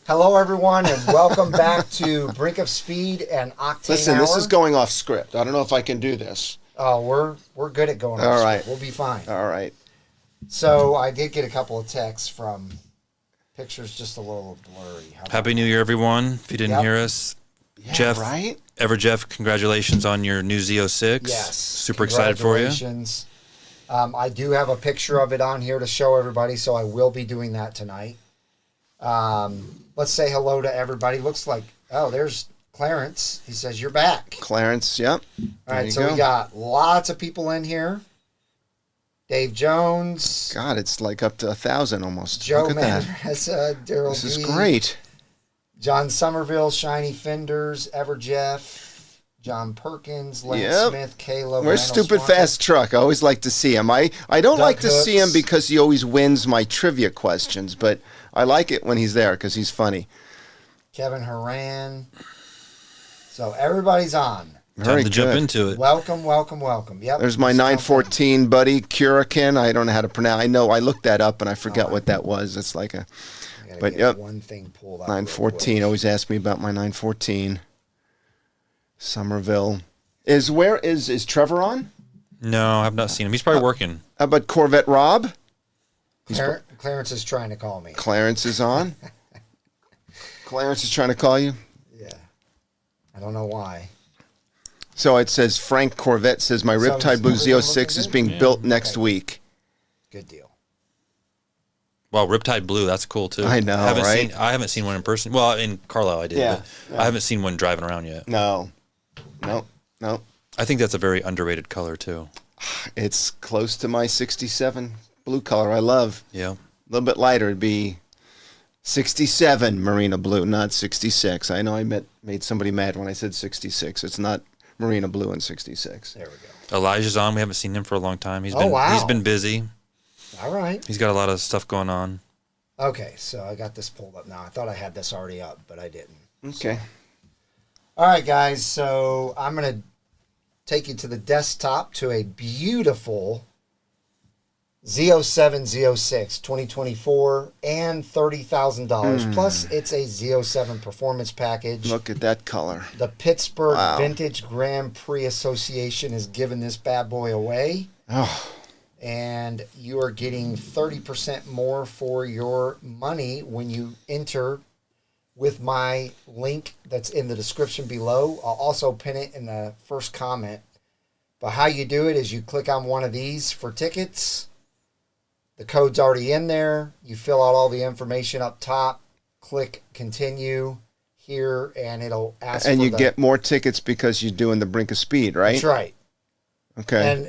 Hello, everyone, and welcome back to Brinkofspeed and Octane Listen, Hour. this is going off script. I don't know if I can do this. Oh, we're good at going off All script. right. We'll be fine. All right. So I did get a couple of texts from pictures just a little blurry. Happy New Year, everyone. If you didn't hear us, Yeah, Jeff, right? Jeff, congratulations on your new Z06. Yes. Super excited for you. Congratulations. I do have a picture of it on here to show everybody, so I will be doing that tonight. Let's say hello to everybody. Looks like, oh, there's Clarence. He says, you're back. Clarence, yep. All right, so we got lots of people in here. Dave Jones. God, it's like up to 1,000 almost. Joe Look at that. Daryl This is B, great. John Somerville, Shiny Fenders, Everjeff, John Perkins, Lance Yep. Smith, Caleb. Where's Randall Stupid Swanson. Fast Truck? I always like to see him. I don't Doug like to see him Hooks. because he always wins my trivia questions, but I like it when he's there because he's funny. Kevin Horan. So everybody's on. Very Time to jump good. into it. Welcome, welcome, welcome. Yep. There's my 914 buddy, Curican. I don't know how to pronounce. I know I looked that up and I forget what that was. It's like a I gotta but get yep. one thing pulled up. 914. Always ask me about my 914. Somerville. Is Trevor on? No, I've not seen him. He's probably working. How about Corvette Rob? Clarence is trying to call me. Clarence is on. Clarence is trying to call you. Yeah. I don't know why. So it says Frank Corvette says my So Riptide Blue everything Z06 is looking being good? built next Okay. week. Good deal. Well, Riptide Blue, that's cool too. I know, right? I haven't seen one in person. Well, in Carlisle I did, Yeah, but I haven't seen one driving around yet. No. I think that's a very underrated color too. It's close to my 67 blue color I love. Yeah. A little bit lighter. It'd be 67 Marina Blue, not 66. I know I made somebody mad when I said 66. It's not Marina Blue and 66. There we go. Elijah's on. We haven't seen him for a long time. He's Oh, He's wow. been busy. All right. He's got a lot of stuff going on. Okay, so I got this pulled up now. I thought I had this already up, but I didn't. Okay. All right, guys. So I'm going to take you to the desktop to a beautiful Z07 Z06 2024 and $30,000. Plus, it's a Z07 performance package. Look at that color. The Pittsburgh Wow. Vintage Grand Prix Association has given this bad boy away. Oh, And you are getting 30% more for your money when you enter with my link that's in the description below. I'll also pin it in the first comment. But how you do it is you click on one of these for tickets. The code's already in there. You fill out all the information up top. Click continue here, and it'll ask and for you the, get more tickets because you're doing the Brinkofspeed, right? That's right. Okay. And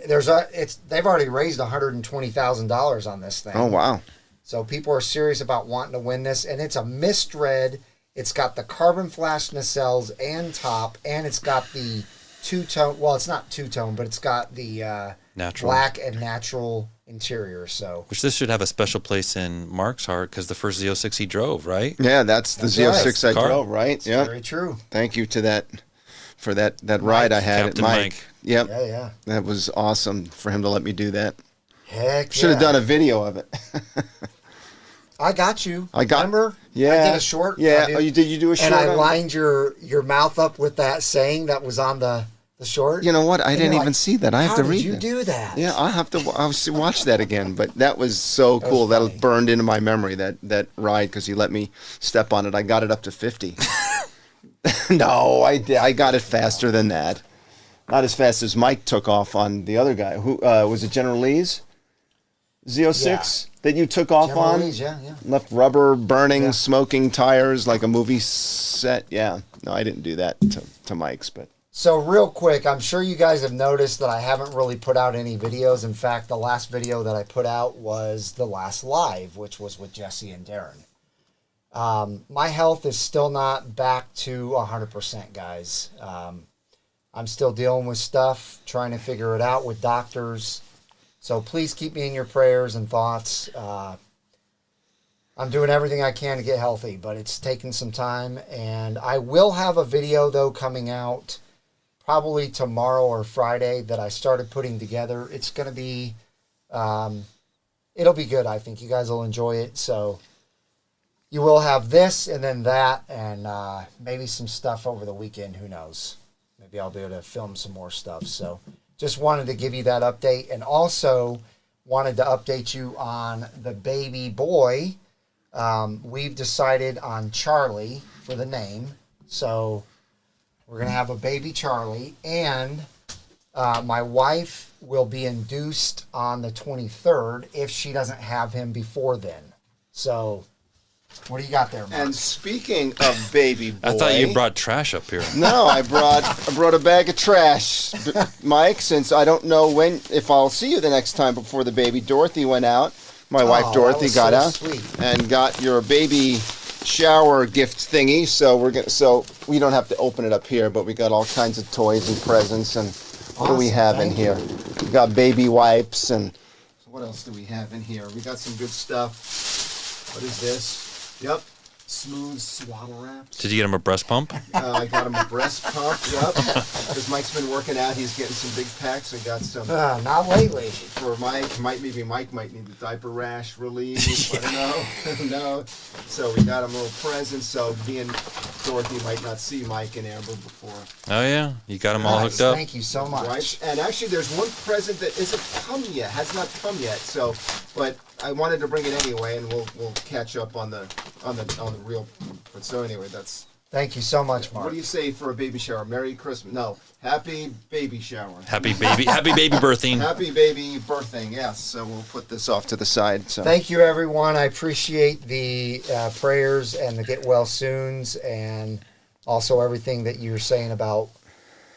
they've already raised $120,000 on this thing. Oh, wow. So people are serious about wanting to win this, and it's a mist red. It's got the carbon flash nacelles and top, and it's got the two-tone. Well, it's not two-tone, but it's got the Natural. black and natural interior. So Which this should have a special place in Mark's heart because the first Z06 he drove, right? Yeah, that's the That's Z06 right. I Car. drove, right? it's Yeah. very true. Thank you to that for that ride I had Captain at Mike. Mike. Yep. Yeah, yeah. That was awesome for him to let me do that. Heck Should have yeah. done a video of it. I got you. I got- Remember? Yeah. I did a short. Yeah. I did. Oh, did you do a short? And I on it? lined your mouth up with that saying that was on the short. You know what? I And didn't you're even like, see that. I have How to did read you it. do that? Yeah, I'll watch that again. But that was so That was cool. funny. That burned into my memory, that ride, because he let me step on it. I got it up to 50. No, I got it faster than that. Not as fast as Mike took off on the other guy. Who was it? General Lee's Z06 that you took off General on? Lee's, yeah, yeah. Left rubber burning, Yeah. smoking tires like a movie set. Yeah. No, I didn't do that to Mike's, but So real quick, I'm sure you guys have noticed that I haven't really put out any videos. In fact, the last video that I put out was the last live, which was with Jesse and Darren. My health is still not back to 100%, guys. I'm still dealing with stuff, trying to figure it out with doctors. So please keep me in your prayers and thoughts. I'm doing everything I can to get healthy, but it's taking some time. And I will have a video, though, coming out probably tomorrow or Friday that I started putting together. It's going to be, it'll be good. I think you guys will enjoy it. So you will have this and then that, and maybe some stuff over the weekend. Who knows? Maybe I'll be able to film some more stuff. So just wanted to give you that update, and also wanted to update you on the baby boy. We've decided on Charlie for the name. So we're going to have a baby Charlie, and my wife will be induced on the 23rd if she doesn't have him before then. So what do you got there, Mark? And speaking of baby boy, I thought you brought trash up here. No, I brought a bag of trash, Mike. Since I don't know if I'll see you the next time before the baby. Dorothy went out. My wife Dorothy got out sweet. and got your baby shower gift thingy. So we don't have to open it up here, but we got all kinds of toys and presents. And what do we have in here? We got baby wipes, and what else do we have in here? We got some good stuff. What is this? Yep. Smooth swaddle wraps. Did you get him a breast pump? I got him a breast pump. Yep. Because Mike's been working out, he's getting some big packs. I got some. Not lately. For Mike. Maybe Mike might need the diaper rash relief. I don't know. No. So we got him a little present. So me and Dorothy might not see Mike and Amber before. Oh yeah, you got him all hooked up. Thank you so much. Right? And actually, there's one present that isn't come yet. Has not come yet. So, but I wanted to bring it anyway, and we'll catch up on the real. But so anyway, that's. Thank you so much, Mark. What do you say for a baby shower? Merry Christmas. No, happy baby shower. Happy baby birthing. Happy baby birthing. Yes. So we'll put this off to the side. So. Thank you, everyone. I appreciate the prayers and the get well soons, and also everything that you're saying about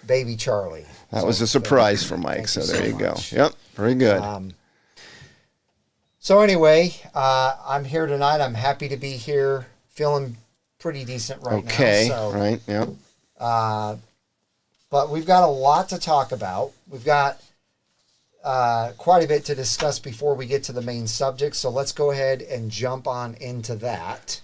baby Charlie. That was a surprise for Mike. So there you go. Yep. Very good. So anyway, I'm here tonight. I'm happy to be here. Feeling pretty decent right now. Okay. So, right. Yep. but we've got a lot to talk about. We've got quite a bit to discuss before we get to the main subject. So let's go ahead and jump on into that.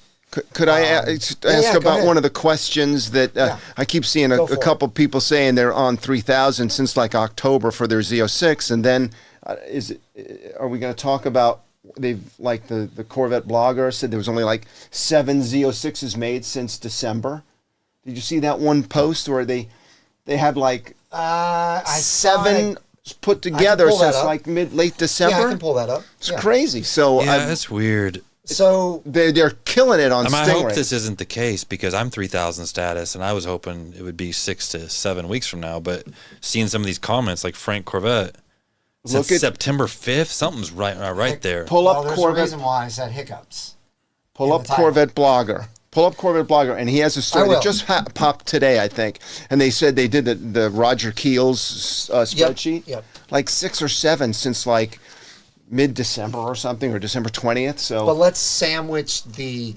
Could I ask about one of the questions that I keep seeing a couple people saying they're on 3,000 since like October for their Z06, and then are we going to talk about they've like the Corvette blogger said there was only like 7 Z06s made since December. Did you see that one post where they had like 7 put together since like late December? Yeah, I can pull that up. It's crazy. So yeah, that's weird. So they're killing it on Stingray. I hope this isn't the case because I'm 3,000 status, and I was hoping it would be 6 to 7 weeks from now. But seeing some of these comments, like Frank Corvette, since September 5th, something's right there. Pull up there's Corvette. a reason why I said hiccups. Pull up Corvette blogger. Pull up Corvette blogger, and he has a story that just popped today, I think. And they said they did the Roger Keel's spreadsheet, Yep. like 6 or 7 since like mid-December or something, or December 20th. So, but let's sandwich the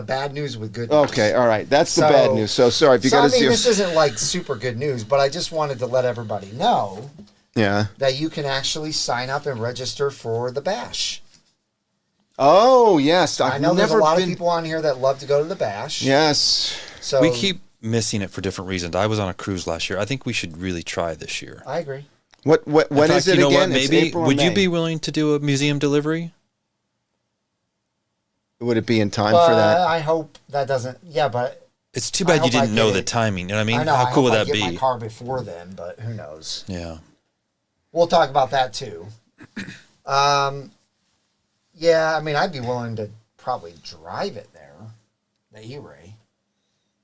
bad news with good news. Okay, all right, that's the bad news. So sorry if you got to see. This isn't like super good news, but I just wanted to let everybody know. Yeah. That you can actually sign up and register for the Bash. Oh yes, I know there's a lot of people on here that love to go to the Bash. Yes. So we keep missing it for different reasons. I was on a cruise last year. I think we should really try this year. I agree. When is it again? Maybe would you be willing to do a museum delivery? Would it be in time for that? I hope that doesn't. Yeah, but it's too bad you didn't know the timing. You know what I mean? I know, How cool would that be? be? My car before then, but who knows? Yeah. We'll talk about that too. Yeah, I mean, I'd be willing to probably drive it there, the E-Ray.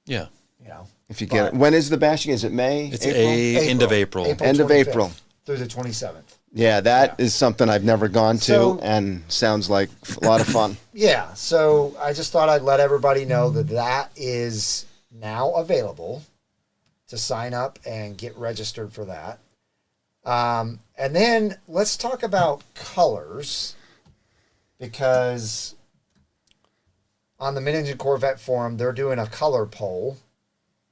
Yeah. You know, if you get it. When is the Bash again? Is it May? It's end of April. End of April through the 27th. Yeah, that is something I've never gone to, and sounds like a lot of fun. Yeah, so I just thought I'd let everybody know that is now available to sign up and get registered for that. And then let's talk about colors, because on the Mid-Engine Corvette forum, they're doing a color poll,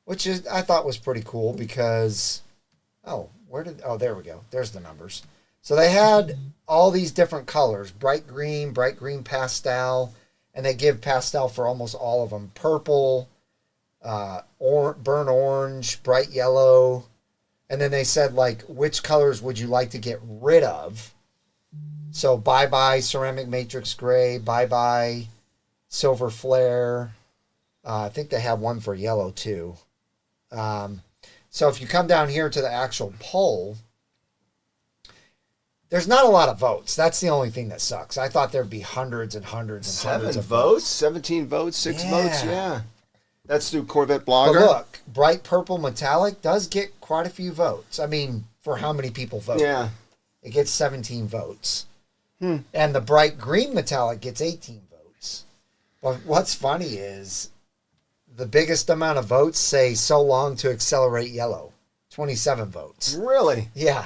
which I thought was pretty cool because, there we go. There's the numbers. So they had all these different colors, bright green pastel, and they give pastel for almost all of them. Purple, burnt orange, bright yellow. And then they said, like, which colors would you like to get rid of? So bye-bye ceramic matrix gray, bye-bye silver flare. I think they have one for yellow too. So if you come down here to the actual poll, there's not a lot of votes. That's the only thing that sucks. I thought there'd be hundreds and hundreds and hundreds of votes. 17 votes, 6 votes, yeah. That's through Corvette Blogger. But look, bright purple metallic does get quite a few votes. I mean, for how many people vote? Yeah. It gets 17 votes. And the bright green metallic gets 18 votes. But what's funny is the biggest amount of votes say so long to accelerate yellow. 27 votes. Really? Yeah.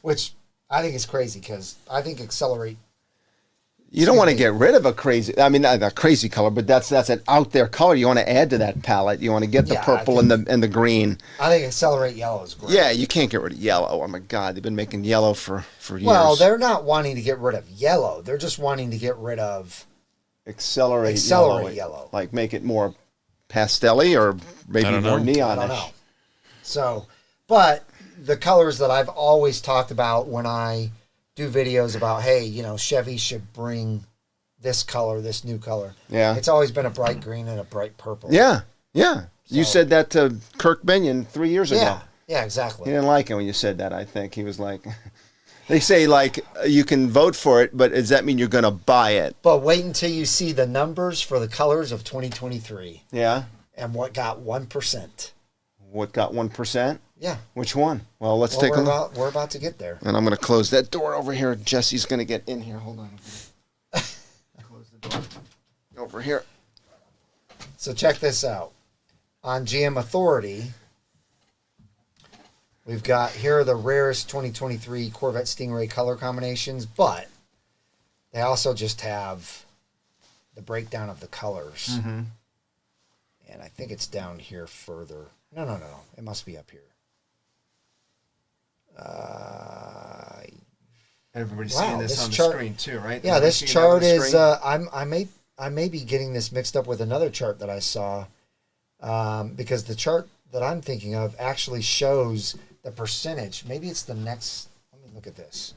Which I think is crazy because I think accelerate. You don't want to get rid of a crazy, I mean, not a crazy color, but that's an out there color. You want to add to that palette. You want to get the purple and the green. I think accelerate yellow is great. Yeah, you can't get rid of yellow. Oh my God, they've been making yellow for years. Well, they're not wanting to get rid of yellow. They're just wanting to get rid of accelerate yellow. Like make it more pastel-y or maybe more neonish. I don't know. So, but the colors that I've always talked about when I do videos about, hey, you know, Chevy should bring this color, this new color. Yeah. It's always been a bright green and a bright purple. Yeah, yeah. You said that to Kirk Binion 3 years ago. Yeah, exactly. He didn't like it when you said that, I think. He was like, they say, like, you can vote for it, but does that mean you're going to buy it? But wait until you see the numbers for the colors of 2023. Yeah. And what got 1%. What got 1%? Yeah. Which one? Well, let's take a look. We're about to get there. And I'm going to close that door over here. Jesse's going to get in here. Hold on. Close the door. Over here. So check this out. On GM Authority, we've got, here are the rarest 2023 Corvette Stingray color combinations, but they also just have the breakdown of the colors. Mm-hmm. And I think it's down here further. No. It must be up here. Everybody's Wow, seeing this this on chart- the screen too, right? Yeah, Everybody's this seeing it on chart the is, screen? I may be getting this mixed up with another chart that I saw, because the chart that I'm thinking of actually shows the percentage. Maybe it's the next, let me look at this.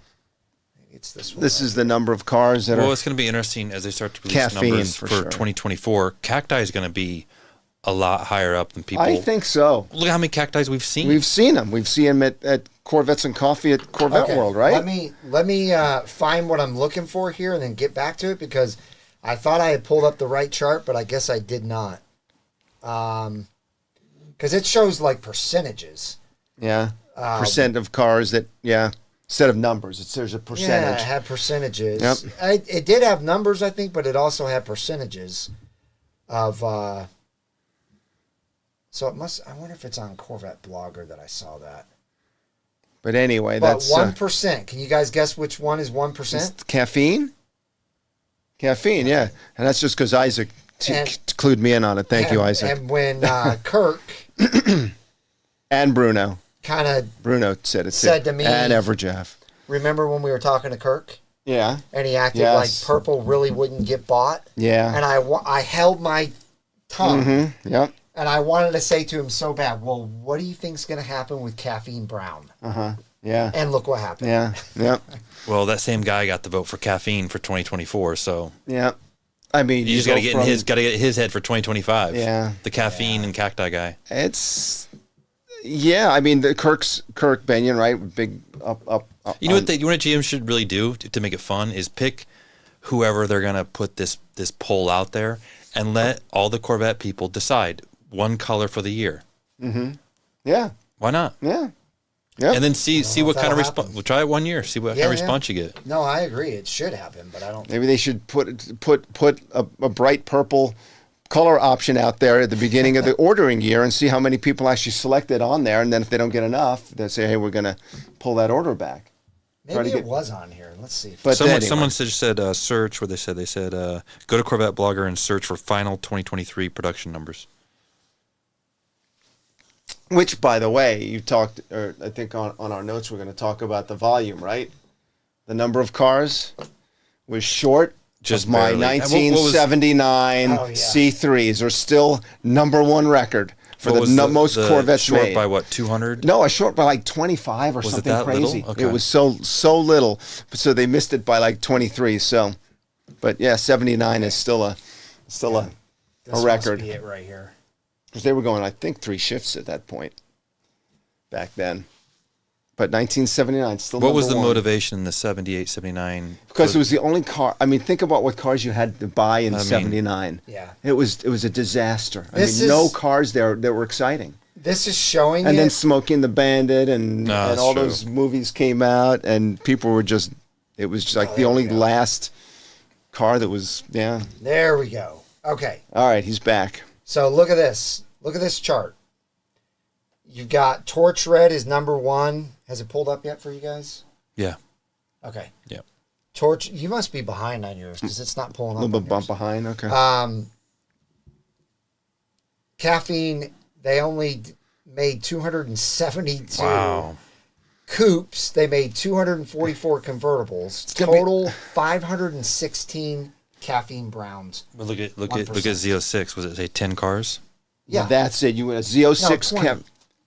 Maybe it's this one. This is the number of cars that are... Well, it's going to be interesting as they start to release Caffeine, numbers for for sure. 2024. Cacti is going to be a lot higher up than people. I think so. Look at how many cacti we've seen. We've seen them. We've seen them at Corvettes and Coffee at Corvette World, right? Let me find what I'm looking for here and then get back to it, because I thought I had pulled up the right chart, but I guess I did not. Because it shows like percentages. Yeah. Percent of cars that, instead of numbers, there's a percentage. Yeah, it had percentages. Yep. It did have numbers, I think, but it also had percentages of... So it must... I wonder if it's on Corvette Blogger that I saw that. But anyway, But that's... 1%. Can you guys guess which one is 1%? It's caffeine? Caffeine, yeah. And that's just because Isaac clued me in on it. Thank you, Isaac. And when Kirk... and Bruno. Bruno said it said too. to me... And Everjav. Remember when we were talking to Kirk? Yeah. And he acted like purple really wouldn't get bought? Yeah. And I held my tongue. Mm-hmm. Yep. And I wanted to say to him so bad, well, what do you think's going to happen with caffeine brown? Uh-huh. Yeah. And look what happened. Yeah. Yep. Well, that same guy got the vote for caffeine for 2024, so... Yeah. I mean... You just got to get his head for 2025. Yeah. The caffeine and cacti guy. It's... Yeah, I mean, the Kirk Binion, right? Big up. You know what GM should really do to make it fun is pick whoever they're going to put this poll out there and let all the Corvette people decide one color for the year. Mm-hmm. Yeah. Why not? Yeah. Yeah. And then see what kind of response. We'll try it 1 year. See what kind of response you get. No, I agree. It should happen, but I don't. Maybe they should put a bright purple color option out there at the beginning of the ordering year and see how many people actually select it on there. And then if they don't get enough, they say, hey, we're going to pull that order back. Maybe it was on here. Let's see. But someone said search where they said go to Corvette Blogger and search for final 2023 production numbers. Which, by the way, you talked, or I think on our notes we're going to talk about the volume, right? The number of cars was short. Just my barely. 1979 C3s are still #1 record for the most Corvettes short made. By what, 200? No, a short by like 25 or something crazy. Little? Okay. It was so little, so they missed it by like 23. So, but yeah, 79 is still Still This a must record. be it right here. Because they were going, I think, 3 shifts at that point back then. But 1979, still What was the number one. motivation in the 78, 79? Because it was the only car. I mean, think about what cars you had to buy in I mean, '79. Yeah. It was a disaster. This no is- cars there that were exciting. This is showing And it. then Smoking the Bandit and that's all true. those movies came out, and people were just. It was just like the there we only go. last car that was. Yeah. There we go. Okay. All right, he's back. So look at this. Look at this chart. You've got Torch Red is number 1. Has it pulled up yet for you guys? Yeah. Okay. Yeah. Torch, you must be behind on yours because it's not pulling A up. little on bit bump yours. behind. Okay. Caffeine, they only made 272. Wow. Coupes, they made 244 convertibles. gonna be- Total 516 caffeine browns. But look at 1%. Z06. Was it say 10 cars? Yeah. That's it. You went a Z06 No, 20. cap.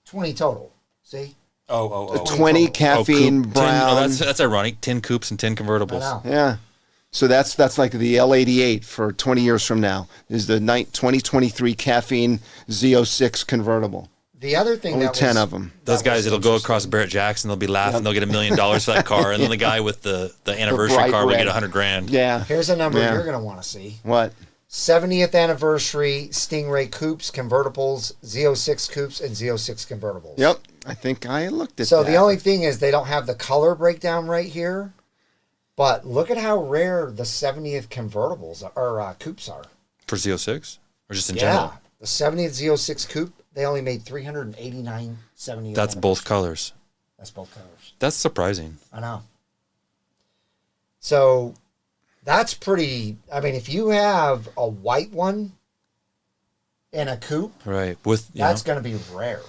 20 total. See? Oh. 20 caffeine brown. That's ironic. 10 coupes and 10 I convertibles. know. Yeah. So that's like the L88 for 20 years from now. Is the 2023 caffeine Z06 convertible. The other thing Only that 10 was, of them. Those that guys, was it'll go interesting- across Barrett Jackson. They'll be laughing. They'll get $1 million for that car, and then the guy with the anniversary bright car will get red. 100 grand. Yeah. Here's a number Yeah. you're going to want to see. What? 70th anniversary Stingray coupes, convertibles, Z06 coupes, and Z06 convertibles. Yep. I think I looked at So that. the only thing is they don't have the color breakdown right here, but look at how rare the 70th convertibles or coupes are. For Z06? Or just in Yeah, general? the 70th Z06 coupe, they only made 389 70th. That's both colors. That's both colors. That's surprising. I know. So that's pretty. I mean, if you have a white one in a coupe, Right. With that's going to be rare.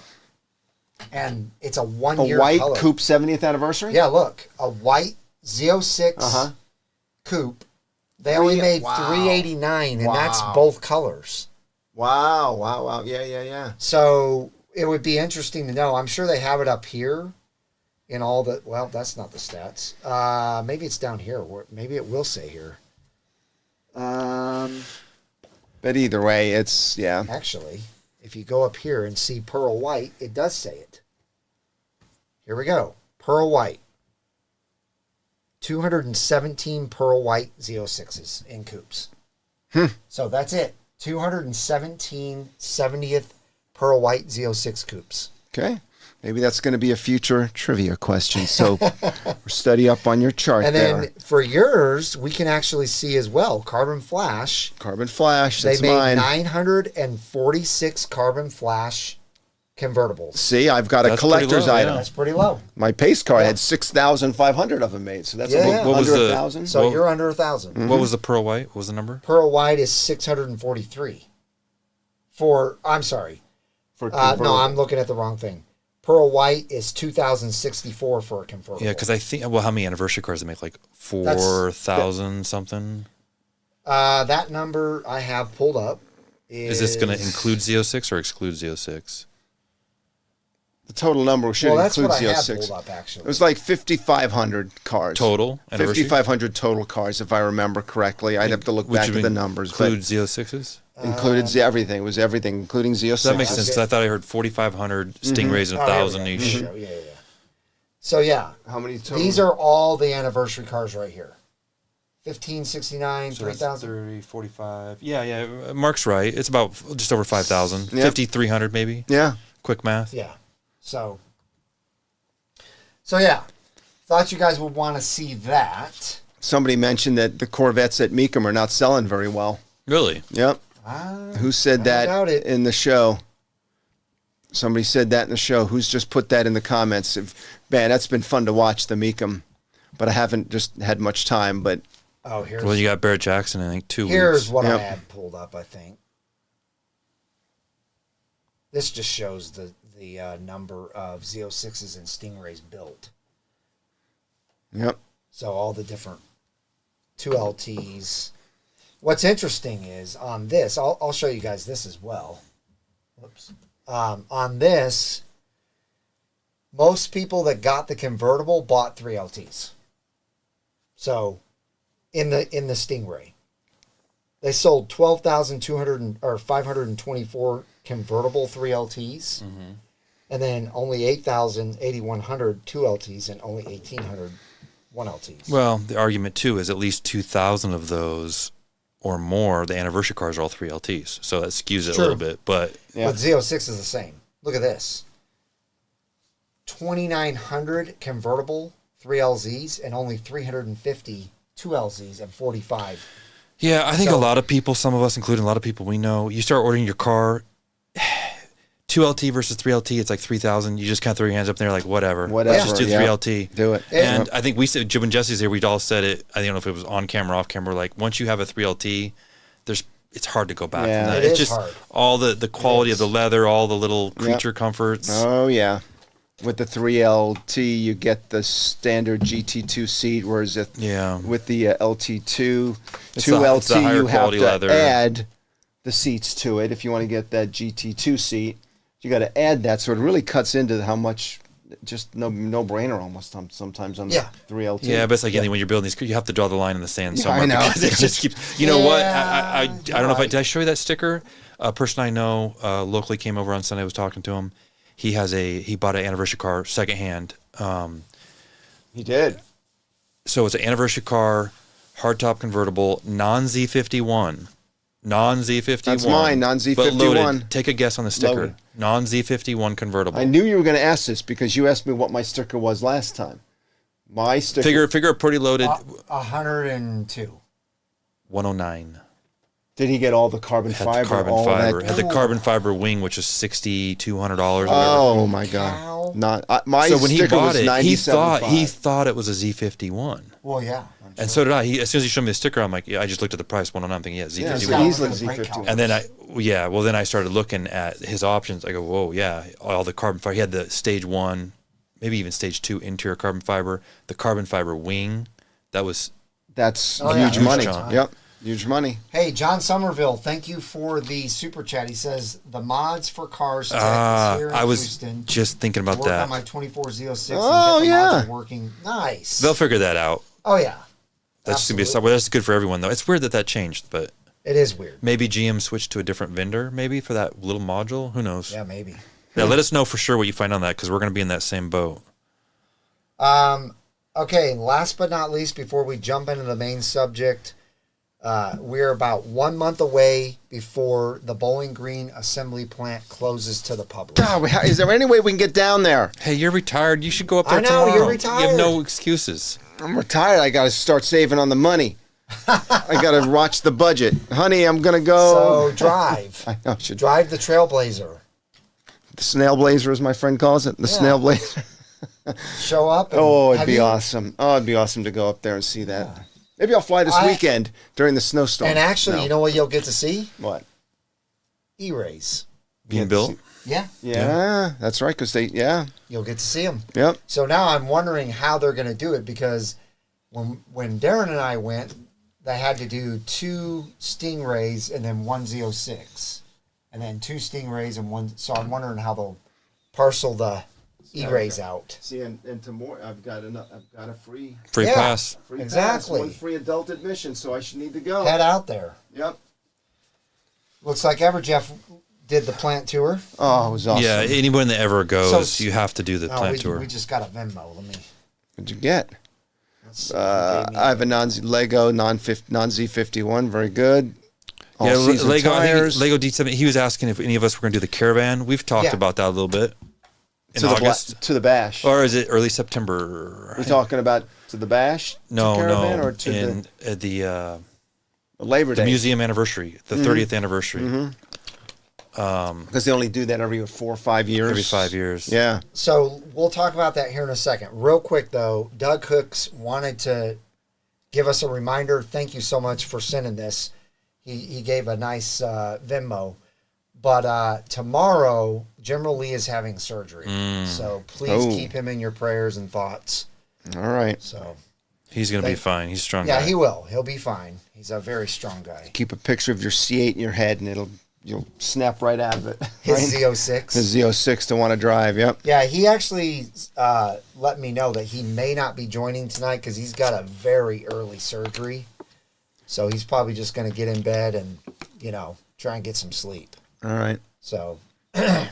And it's a a 1-year white color. coupe 70th anniversary? Yeah, look, a white Z06 Uh-huh. coupe. They only made Wow. 389, and that's Wow. both colors. Wow. Yeah. So it would be interesting to know. I'm sure they have it up here in all the. Well, that's not the stats. Maybe it's down here. Maybe it will say here. But either way, it's, yeah. Actually, if you go up here and see pearl white, it does say it. Here we go. Pearl white. 217 pearl white Z06s in coupes. So that's it. 217 70th pearl white Z06 coupes. Okay. Maybe that's going to be a future trivia question. So study up on your chart And there. then for yours, we can actually see as well Carbon Flash. Carbon Flash, They that's made mine. 946 Carbon Flash convertibles. See, I've got a That's pretty collector's low, item. yeah. That's pretty low. My pace car Yeah. had 6,500 of them made, so that's Yeah, a yeah. little What was under the- 1,000. So Well- you're under 1,000. What was the pearl white? What was the number? Pearl white is 643. I'm sorry. for No, convertible. I'm looking at the wrong thing. Pearl white is 2,064 for a convertible. Yeah, because I think, well, how many anniversary cars they make? Like 4,000 something? That number I have pulled up Is this going to include Z06 or exclude Z06? The total number should Well, that's include what I had Z06. pulled up, actually. It was like 5,500 cars. Total anniversary? 5,500 total cars, if I remember correctly. I'd have to look Which back would at the numbers. include Z06s? But included everything. It was everything, including Z06. So that makes sense, 'cause I thought I heard 4,500 Stingrays and Oh, here we 1,000 go. each. Here we go. Yeah. So yeah, How many total? these are all the anniversary cars right here. 1569, So that's 3000. 30, 45. Yeah. Mark's right. It's about just over 5,000. Yep. 5,300 maybe. Yeah. Quick math. Yeah. So yeah, thought you guys would want to see that. Somebody mentioned that the Corvettes at Meekum are not selling very well. Really? Yep. Who said I that doubt it. in the show? Somebody said that in the show. Who's just put that in the comments? Man, that's been fun to watch, the Meekum. But I haven't just had much time. But Oh, here's Well, you got Barrett Jackson, I think, 2 here's weeks. what I Yep. had pulled up. I think this just shows the number of Z06s and Stingrays built. yep. So all the different 2LTs. What's interesting is on this, I'll show you guys this as well. Whoops. On this, most people that got the convertible bought 3LTs. So in the Stingray. They sold 12,200 or 524 convertible 3LTs, and then only 8,100 2LTs, and only 1,800 1LTs. Well, the argument too is at least 2,000 of those or more, the anniversary cars are all 3LTs, so that skews it a little bit. But But Z06 is the same. Look at this: 2,900 convertible 3LZs, and only 350 2LZs, and 45. yeah, I think a lot of people, some of us, including a lot of people we know, you start ordering your car. 2LT versus 3LT, it's like 3,000. You just kind of throw your hands up there like, whatever. Let's just do 3LT. Do it. And I think we said, when Jesse's here, we'd all said it. I don't know if it was on camera, off camera. Like, once you have a 3LT, it's hard to go back from that. It's just hard. all the quality of the leather, all the little creature comforts. Oh, yeah. With the 3LT, you get the standard GT2 seat, whereas with the LT2, 2LT, you have to leather. add the seats to it. If you want to get that GT2 seat, you got to add that. So it really cuts into how much, just no-brainer almost sometimes on the 3LT. Yeah, but it's like anything when you're building these, you have to draw the line in the sand somewhere. I know. Because it just keeps, you know what? I don't know if did I show you that sticker? A person I know locally came over on Sunday, I was talking to him. He bought an anniversary car secondhand. He did. So it's an anniversary car, hardtop convertible, non-Z51. Non-Z51. That's mine, non-Z51. But loaded. Take a guess on the sticker. Loaded. Non-Z51 convertible. I knew you were going to ask this because you asked me what my sticker was last time. My sticker. Figure a pretty loaded. 102. 109. Did he get all the carbon fiber? The carbon fiber. Had the carbon fiber wing, which is $6,200. Oh my God! Not my so when he sticker bought was it, he $97.5. thought it was a Z51. Well, yeah. And so did I. As soon as he showed me the sticker, I'm like, I just looked at the price, 109. I'm thinking, Z51. Yeah, it's easily Z51. And then then I started looking at his options. I go, whoa, yeah, all the carbon fiber. He had the stage 1, maybe even stage 2 interior carbon fiber, the carbon fiber wing. That's huge money. Yep. Huge money. Hey, John Somerville, thank you for the super chat. He says the mods for cars tech is here in I was Houston. just thinking about Work that. on my 24 Z06 Oh, and get the yeah. mods working. Nice. They'll figure that out. Oh yeah. That's gonna be well, that's good for everyone though. It's weird that changed, but it is weird. Maybe GM switched to a different vendor, maybe for that little module. Who knows? Yeah, maybe. Yeah, let us know for sure what you find on that because we're going to be in that same boat. Okay, last but not least, before we jump into the main subject, we're about 1 month away before the Bowling Green assembly plant closes to the public. God, is there any way we can get down there? Hey, you're retired. You should go up there I know, tomorrow. you're retired. You have no excuses. I'm retired. I got to start saving on the money. I got to watch the budget. Honey, I'm going to go. So drive. I know, I should Drive the Trailblazer. The snail blazer, as my friend calls it. The snail blazer. Show up. And It'd be awesome. Oh, it'd be awesome to go up there and see that. Yeah. Maybe I'll fly this weekend during the snowstorm. And actually, you know what you'll get to see? What? E-rays. Being built? Yeah, that's right. Because you'll get to see them. Yep. So now I'm wondering how they're going to do it because when Darren and I went, they had to do 2 Stingrays and then 1 Z06. And then 2 Stingrays and 1. So I'm wondering how they'll parcel the E-rays out. See, and tomorrow I've got a free pass. Free exactly. Pass, 1 free adult admission, so I should need to go. Head out there. Yep. Looks like Jeff did the plant tour. Oh, it was awesome. Yeah, anyone that ever goes, you have to do the plant tour. We just got a Venmo. What'd you get? I have a Lego non-Z51. Very good. Yeah, Lego tires. Lego D7. He was asking if any of us were going to do the Caravan. We've talked about that a little bit. In August. To the Bash. Or is it early September? We're talking about to the Bash? No, Caravan, no. Or to the Labor Day. The museum anniversary. The 30th anniversary. Because they only do that every 4 or 5 years. Every 5 years. Yeah. So we'll talk about that here in a second. Real quick, though, Doug Hooks wanted to give us a reminder. Thank you so much for sending this. He gave a nice Venmo. But tomorrow, General Lee is having surgery. So please keep him in your prayers and thoughts. All right. So he's going to be fine. He's a strong guy. guy. Yeah, he will. He'll be fine. He's a very strong guy. Keep a picture of your C8 in your head, and you'll snap right out of it. His Z06. His Z06 to want to drive, yep. Yeah, he actually let me know that he may not be joining tonight because he's got a very early surgery. So he's probably just going to get in bed and, try and get some sleep. All right. So, but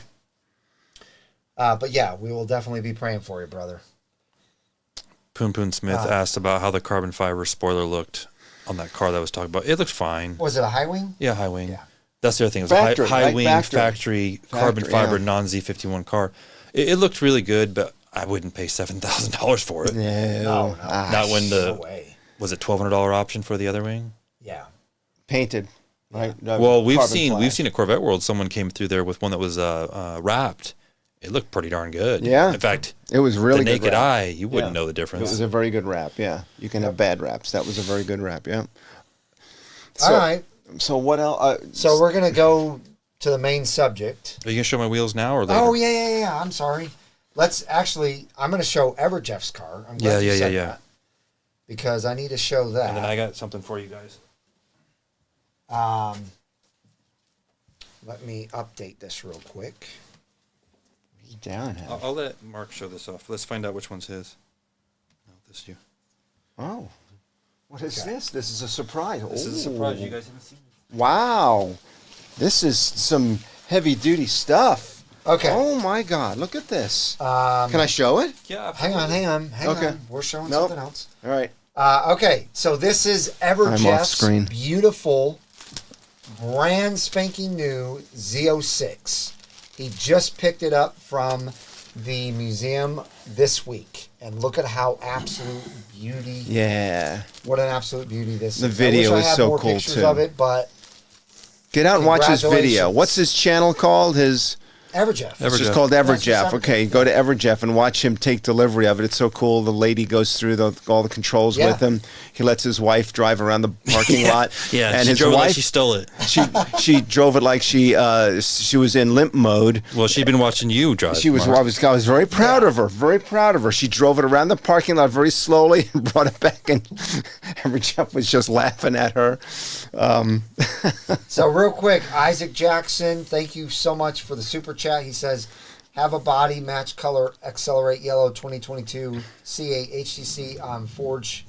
yeah, we will definitely be praying for you, brother. Poon Poon Smith asked about how the carbon fiber spoiler looked on that car that I was talking about. It looked fine. Was it a high wing? Yeah, high wing. Yeah. That's the other thing. It was Factory, a high wing factory carbon fiber yeah. non-Z51 car. It looked really good, but I wouldn't pay $7,000 for it. No. Not when No way. was it $1,200 option for the other wing? Yeah. Painted. Right. Well, we've seen at Corvette World, someone came through there with one that was wrapped. It looked pretty darn good. Yeah. In fact, it was really the good naked wrap. eye, you wouldn't know the difference. It was a very good wrap. Yeah. You can have bad wraps. That was a very good wrap. Yeah. All right. So what else? So we're going to go to the main subject. Are you gonna show my wheels now or later? Oh, yeah. I'm sorry. I'm going to show Everjeff's car. I'm glad you said that. Because I need to show that. And then I got something for you guys. Let me update this real quick. Darren had. I'll let Mark show this off. Let's find out which one's his. No, this is you. Oh. What is this? This is a surprise. This is a surprise. You guys haven't seen it. Wow. This is some heavy duty stuff. Okay. Oh my God. Look at this. Can I show it? Yeah. Hang on. Okay. We're showing Nope. something else. All right. Okay, so this is I'm off Everjeff's screen. beautiful, brand spanking new Z06. He just picked it up from the museum this week. And look at how absolute beauty. Yeah. What an absolute beauty this The is. video I wish I is had so more cool, pictures too. of it, but Get out and watch his video. Congratulations. What's his channel called? His Everjeff. It's just called That's Everjeff. just Okay, go to Everjeff and watch him take delivery of it. It's so cool. The lady goes through all the controls Yeah. with him. He lets his wife drive around the parking lot. Yeah, and she his drove it wife like she stole it. she drove it like she was in limp mode. Well, she'd been watching you drive. She was. Mark. I was very proud of her. Very proud of her. She drove it around the parking lot very slowly and brought it back, and Everjeff was just laughing at her. So real quick, Isaac Jackson, thank you so much for the super chat. He says, have a body match color Accelerate Yellow 2022 C8 HTC on Forge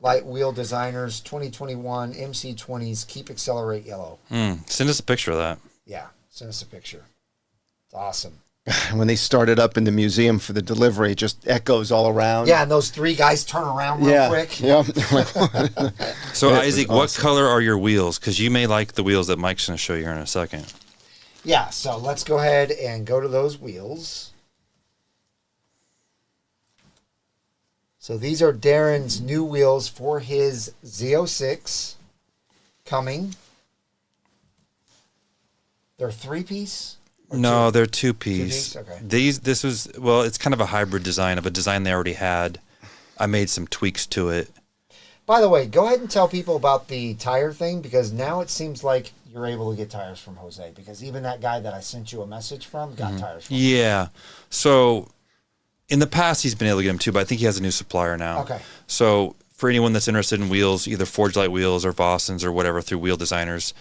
Light Wheel Designers 2021 MC20s. Keep Accelerate Yellow. Send us a picture of that. Yeah, send us a picture. It's awesome. When they started up in the museum for the delivery, it just echoes all around. Yeah, and those three guys turn around real quick. Yeah. So, It Isaac, was what awesome. color are your wheels? Because you may like the wheels that Mike's going to show you here in a second. Yeah, so let's go ahead and go to those wheels. So these are Darren's new wheels for his Z06 coming. They're three-piece? No, they're two-piece. Okay. This was, well, it's kind of a hybrid design of a design they already had. I made some tweaks to it. By the way, go ahead and tell people about the tire thing, because now it seems like you're able to get tires from Jose, because even that guy that I sent you a message from got tires from. Yeah. So in the past, he's been able to get them too, but I think he has a new supplier now. Okay. So for anyone that's interested in wheels, either Forge Light wheels or Vossens or whatever through Wheel Designers,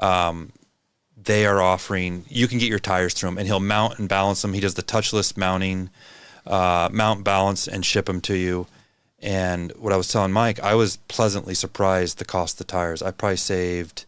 they are offering, you can get your tires through him, and he'll mount and balance them. He does the touchless mounting, mount, balance, and ship them to you. And what I was telling Mike, I was pleasantly surprised the cost of the tires. I probably saved...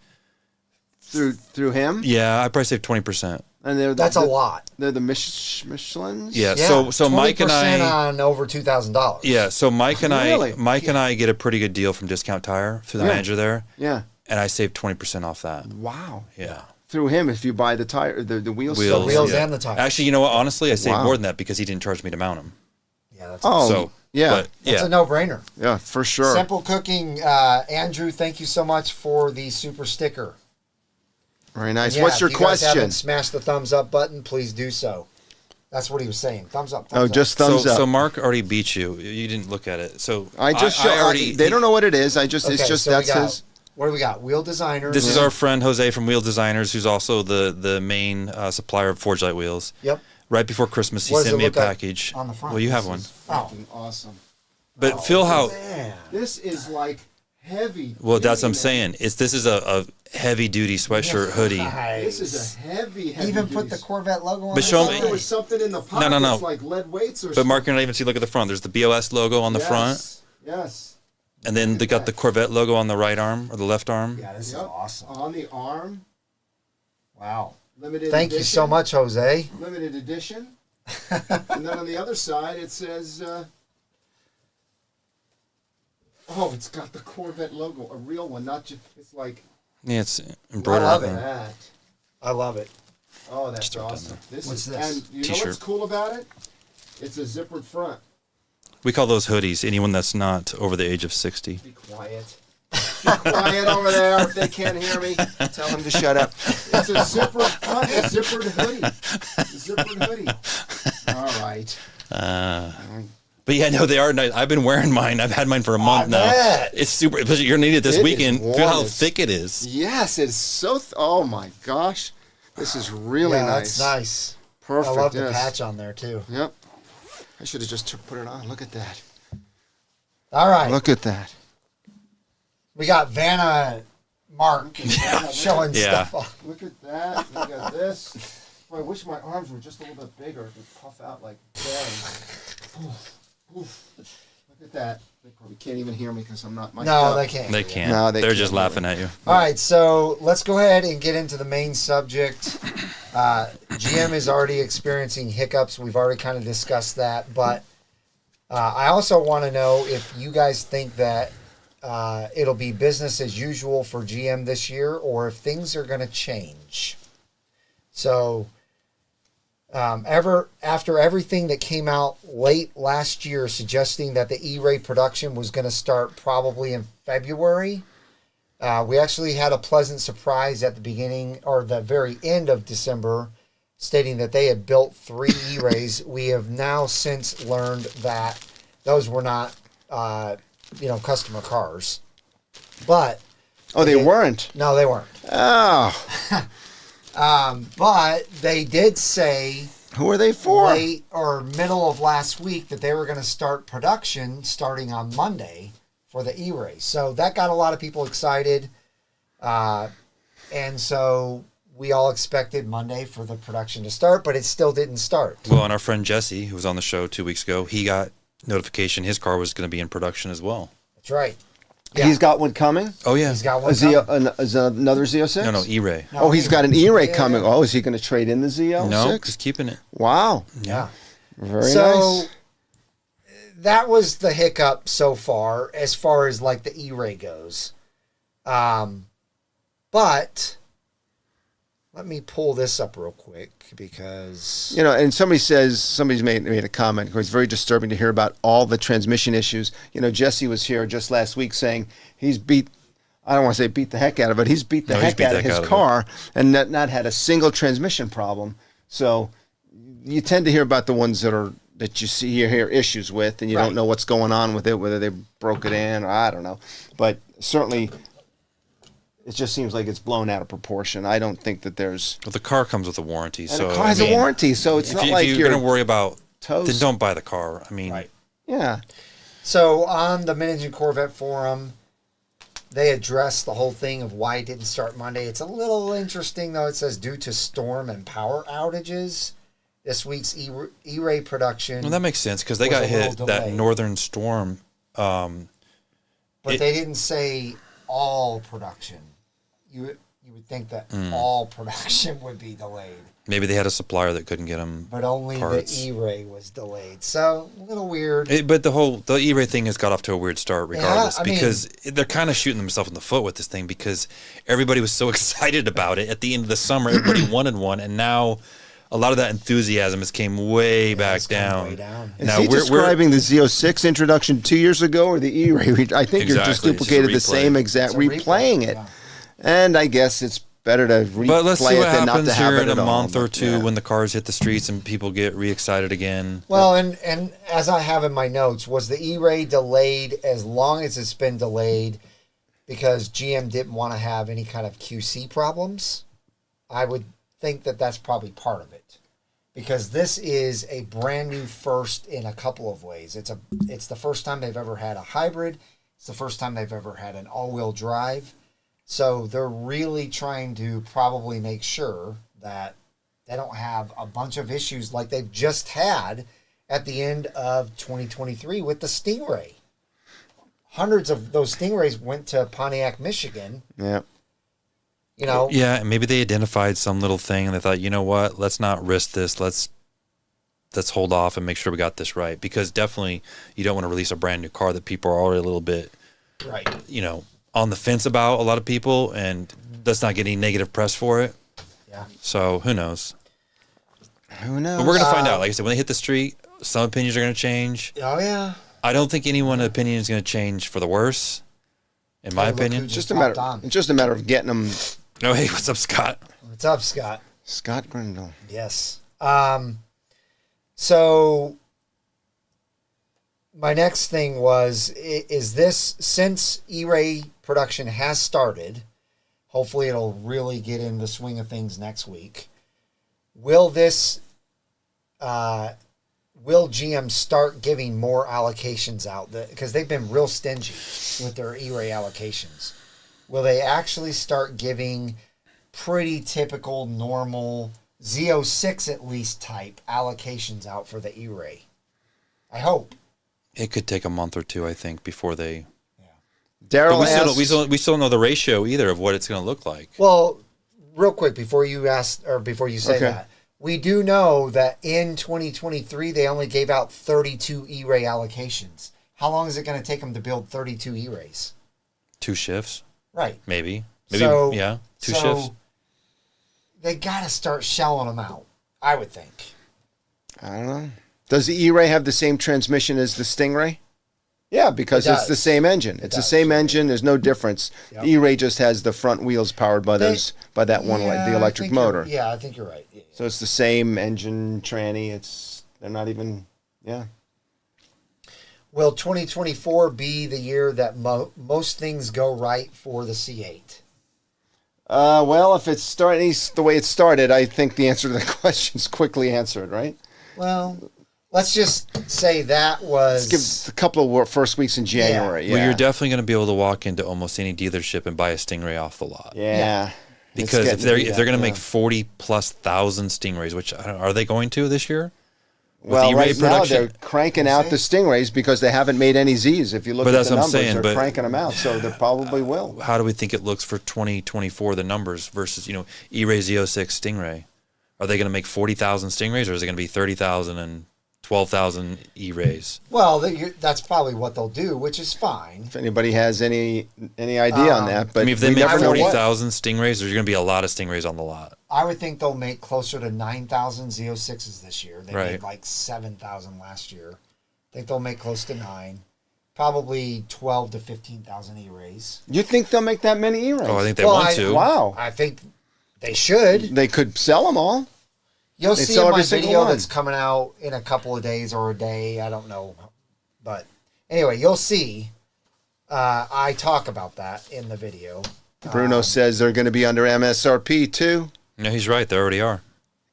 Through him? Yeah, I probably saved 20%. And That's a lot. They're the Michelins? Yeah, so Mike and 20% I... on over $2,000. Yeah, so Mike and Really? I get a pretty good deal from Discount Tire through the manager there, Yeah. and I saved 20% off that. Wow. Yeah. Through him, if you buy the tire, the wheels. The wheels yeah. and the tires. Actually, you know what? Honestly, I saved Wow. more than that because he didn't charge me to mount them. Yeah, that's Oh, So yeah. but, It's yeah. a no-brainer. Yeah, for sure. Simple Cooking, Andrew, thank you so much for the super sticker. Very nice. Yeah, What's your if you guys question? haven't smashed the thumbs up button, please do so. That's what he was saying. Thumbs up. Thumbs Oh, up. just thumbs up. So Mark already beat you. You didn't look at it. So I just show. already. They don't know what it is. It's just Okay, so that's we got, his. What do we got? Wheel Designer. This is our friend Jose from Wheel Designers, who's also the main supplier of Forge Light wheels. Yep. Right before Christmas, he What does sent it me a look like package. on the front? Well, you have one. Oh, Awesome. But feel how. man. This is like heavy. Well, that's what I'm saying. This is a heavy duty sweatshirt hoodie. This is a heavy. Even put the Corvette logo on But the show side. me- There was something in the pockets, no. like lead weights or But something. Mark, you're not even see. Look at the front. There's the BOS logo on the front. Yes. And then they got the Corvette logo on the right arm or the left arm. Yeah, this is awesome. On the arm. Wow. Limited Thank you so edition. much, Jose. Limited edition. And then on the other side it says, it's got the Corvette logo, a real one, not just, it's like, Yeah, it's embroidered. I love on it. there. that. I love it. Oh, that's Just throw it down awesome. there. What's this? And you know T-shirt. what's cool about it? It's a zippered front. We call those hoodies anyone that's not over the age of 60. Be quiet. Be quiet over there. If they can't hear me, tell them to shut up. It's a zippered front, a zippered hoodie. A zippered hoodie. All right. But yeah, no, they are nice. I've been wearing mine. I've had mine for a month now. bet. It's super. Especially you're gonna need it this It is weekend. warm Feel how as- thick it is. Yes, it's so. Oh my gosh, this is really Yeah, nice. that's nice. Perfect. I love the yes. patch on there, too. Yep. I should have just put it on. Look at that. All right. Look at that. We got Vanna Mark showing Yeah. stuff off. Look at that. Look at this. Boy, I wish my arms were just a little bit bigger. It would puff out like Darren. Oof. Look at that. They probably can't even hear me because I'm not mic'd No, up. they can't. They can't. No, they They're can't just do laughing at you. All right, so let's go ahead and get into the main subject. GM is already experiencing hiccups. We've already kind of discussed that, but I also want to know if you guys think that it'll be business as usual for GM this year, or if things are going to change. So, after everything that came out late last year suggesting that the E-Ray production was going to start probably in February, we actually had a pleasant surprise at the beginning or the very end of December stating that they had built 3 E-Rays. We have now since learned that those were not, customer cars. But Oh, they weren't. no, they weren't. Oh, But they did say who are they for? late or middle of last week that they were going to start production starting on Monday for the E-Ray. So that got a lot of people excited. And so we all expected Monday for the production to start, but it still didn't start. Well, and our friend Jesse, who was on the show 2 weeks ago, he got notification his car was going to be in production as well. That's right. Yeah. He's got one coming. Oh yeah, He's got A one. Z, coming. another Z06. no E-Ray. No, Oh, he's got an E-Ray Yeah. coming. Oh, is he going to trade in the Z06? No, just keeping it. Wow. Yeah. Very So nice. that was the hiccup so far as like the E-Ray goes. But let me pull this up real quick because You know, and somebody's made a comment. It's very disturbing to hear about all the transmission issues. You know, Jesse was here just last week saying he's beat. I don't want to say beat the heck out of it. He's beat the heck out of his car and not had a single transmission problem. So you tend to hear about the ones that you hear issues with, and you Right. don't know what's going on with it, whether they broke it in or I don't know. But certainly, it just seems like it's blown out of proportion. I don't think that there's. But the car comes with a warranty, And so the car has I mean, a warranty, so it's If, not you, like if you're you're going to worry about, toast. then don't buy the car. I mean, Right. Yeah. So on the Mid-Engine Corvette forum, they addressed the whole thing of why it didn't start Monday. It's a little interesting, though. It says due to storm and power outages, this week's E-Ray production. well, that makes sense because they was got a little hit that delayed. northern storm. But they didn't say all production. You would think that all production would be delayed, Maybe they had a supplier that couldn't get them. but only Parts. the E-Ray was delayed. So a little weird. But the E-Ray thing has got off to a weird start regardless I mean- because they're kind of shooting themselves in the foot with this thing because everybody was so excited about it at the end of the summer. Everybody wanted one, and now a lot of that enthusiasm has came way back it's come down. way down. Is Now he describing the Z06 introduction 2 years ago or the E-Ray? I think you're just Exactly, it's just a duplicated the replay. same exact, It's a replay, replaying it. yeah. And I guess it's better to But let's see replay what it than not happens to have here it in a at all. month or But, two yeah. when the cars hit the streets and people get re-excited again. Well, and as I have in my notes, was the E-Ray delayed as long as it's been delayed because GM didn't want to have any kind of QC problems? I would think that that's probably part of it. Because this is a brand new first in a couple of ways. It's the first time they've ever had a hybrid. It's the first time they've ever had an all-wheel drive. So they're really trying to probably make sure that they don't have a bunch of issues like they've just had at the end of 2023 with the Stingray. hundreds of those Stingrays went to Pontiac, Michigan. Yeah. You know. Yeah, and maybe they identified some little thing and they thought, you know what, let's not risk this. Let's hold off and make sure we got this right. Because definitely you don't want to release a brand new car that people are already a little bit, right, you know, on the fence about, a lot of people, and let's not get any negative press for it. Yeah. So who knows? Who knows? But we're going to find out. Like I said, when they hit the street, some opinions are going to change. Oh, yeah. I don't think anyone's opinion is going to change for the worse, in my Hey, look opinion. who Just a matter of getting them. Oh, hey, what's up, Scott? What's up, Scott? Scott Grindle. Yes. So my next thing is this, since E-Ray production has started, hopefully it'll really get in the swing of things next week. Will GM start giving more allocations out? Because they've been real stingy with their E-Ray allocations. Will they actually start giving pretty typical, normal, Z06 at least type allocations out for the E-Ray? I hope. It could take a month or two, I think, before they... Daryl we still don't know the ratio either of what it's going to look like. Well, real quick, before you say that, we do know that in 2023, they only gave out 32 E-Ray allocations. How long is it going to take them to build 32 E-Rays? 2 shifts? Right. Maybe, So, yeah, 2 shifts. They got to start shelling them out, I would think. I don't know. Does the E-Ray have the same transmission as the Stingray? Yeah, because it's the same engine. It's the same engine. There's no difference. Yep. The E-Ray just has the front wheels powered by the electric motor. I think you're right. Yeah. So it's the same engine tranny. They're not even, yeah. Will 2024 be the year that most things go right for the C8? Well, if it's starting the way it started, I think the answer to the question is quickly answered, right? Well, let's just say that was... Let's give a couple of first weeks in January. Yeah. Well, you're definitely going to be able to walk into almost any dealership and buy a Stingray off the lot. Yeah. Because if they're going to make 40,000+ Stingrays, which are they going to this year? Well, right now they're cranking out the Stingrays because they haven't made any Zs. If you look at the numbers, they're cranking them out, so they probably will. How do we think it looks for 2024, the numbers versus, E-Ray Z06 Stingray? Are they going to make 40,000 Stingrays, or is it going to be 30,000 and 12,000 E-Rays? Well, that's probably what they'll do, which is fine. If anybody has any idea on that, but I mean, if they make 40,000 Stingrays, there's going to be a lot of Stingrays on the lot. I would think they'll make closer to 9,000 Z06s this year. They made like 7,000 last year. I think they'll make close to 9. Probably 12 to 15,000 E-Rays. You think they'll make that many E-Rays? Oh, I think they want to. Wow. I think they should. They could sell them all. You'll see in my video that's coming out in a couple of days or a day. I don't know. But anyway, you'll see. I talk about that in the video. Bruno says they're going to be under MSRP too. No, he's right. They already are.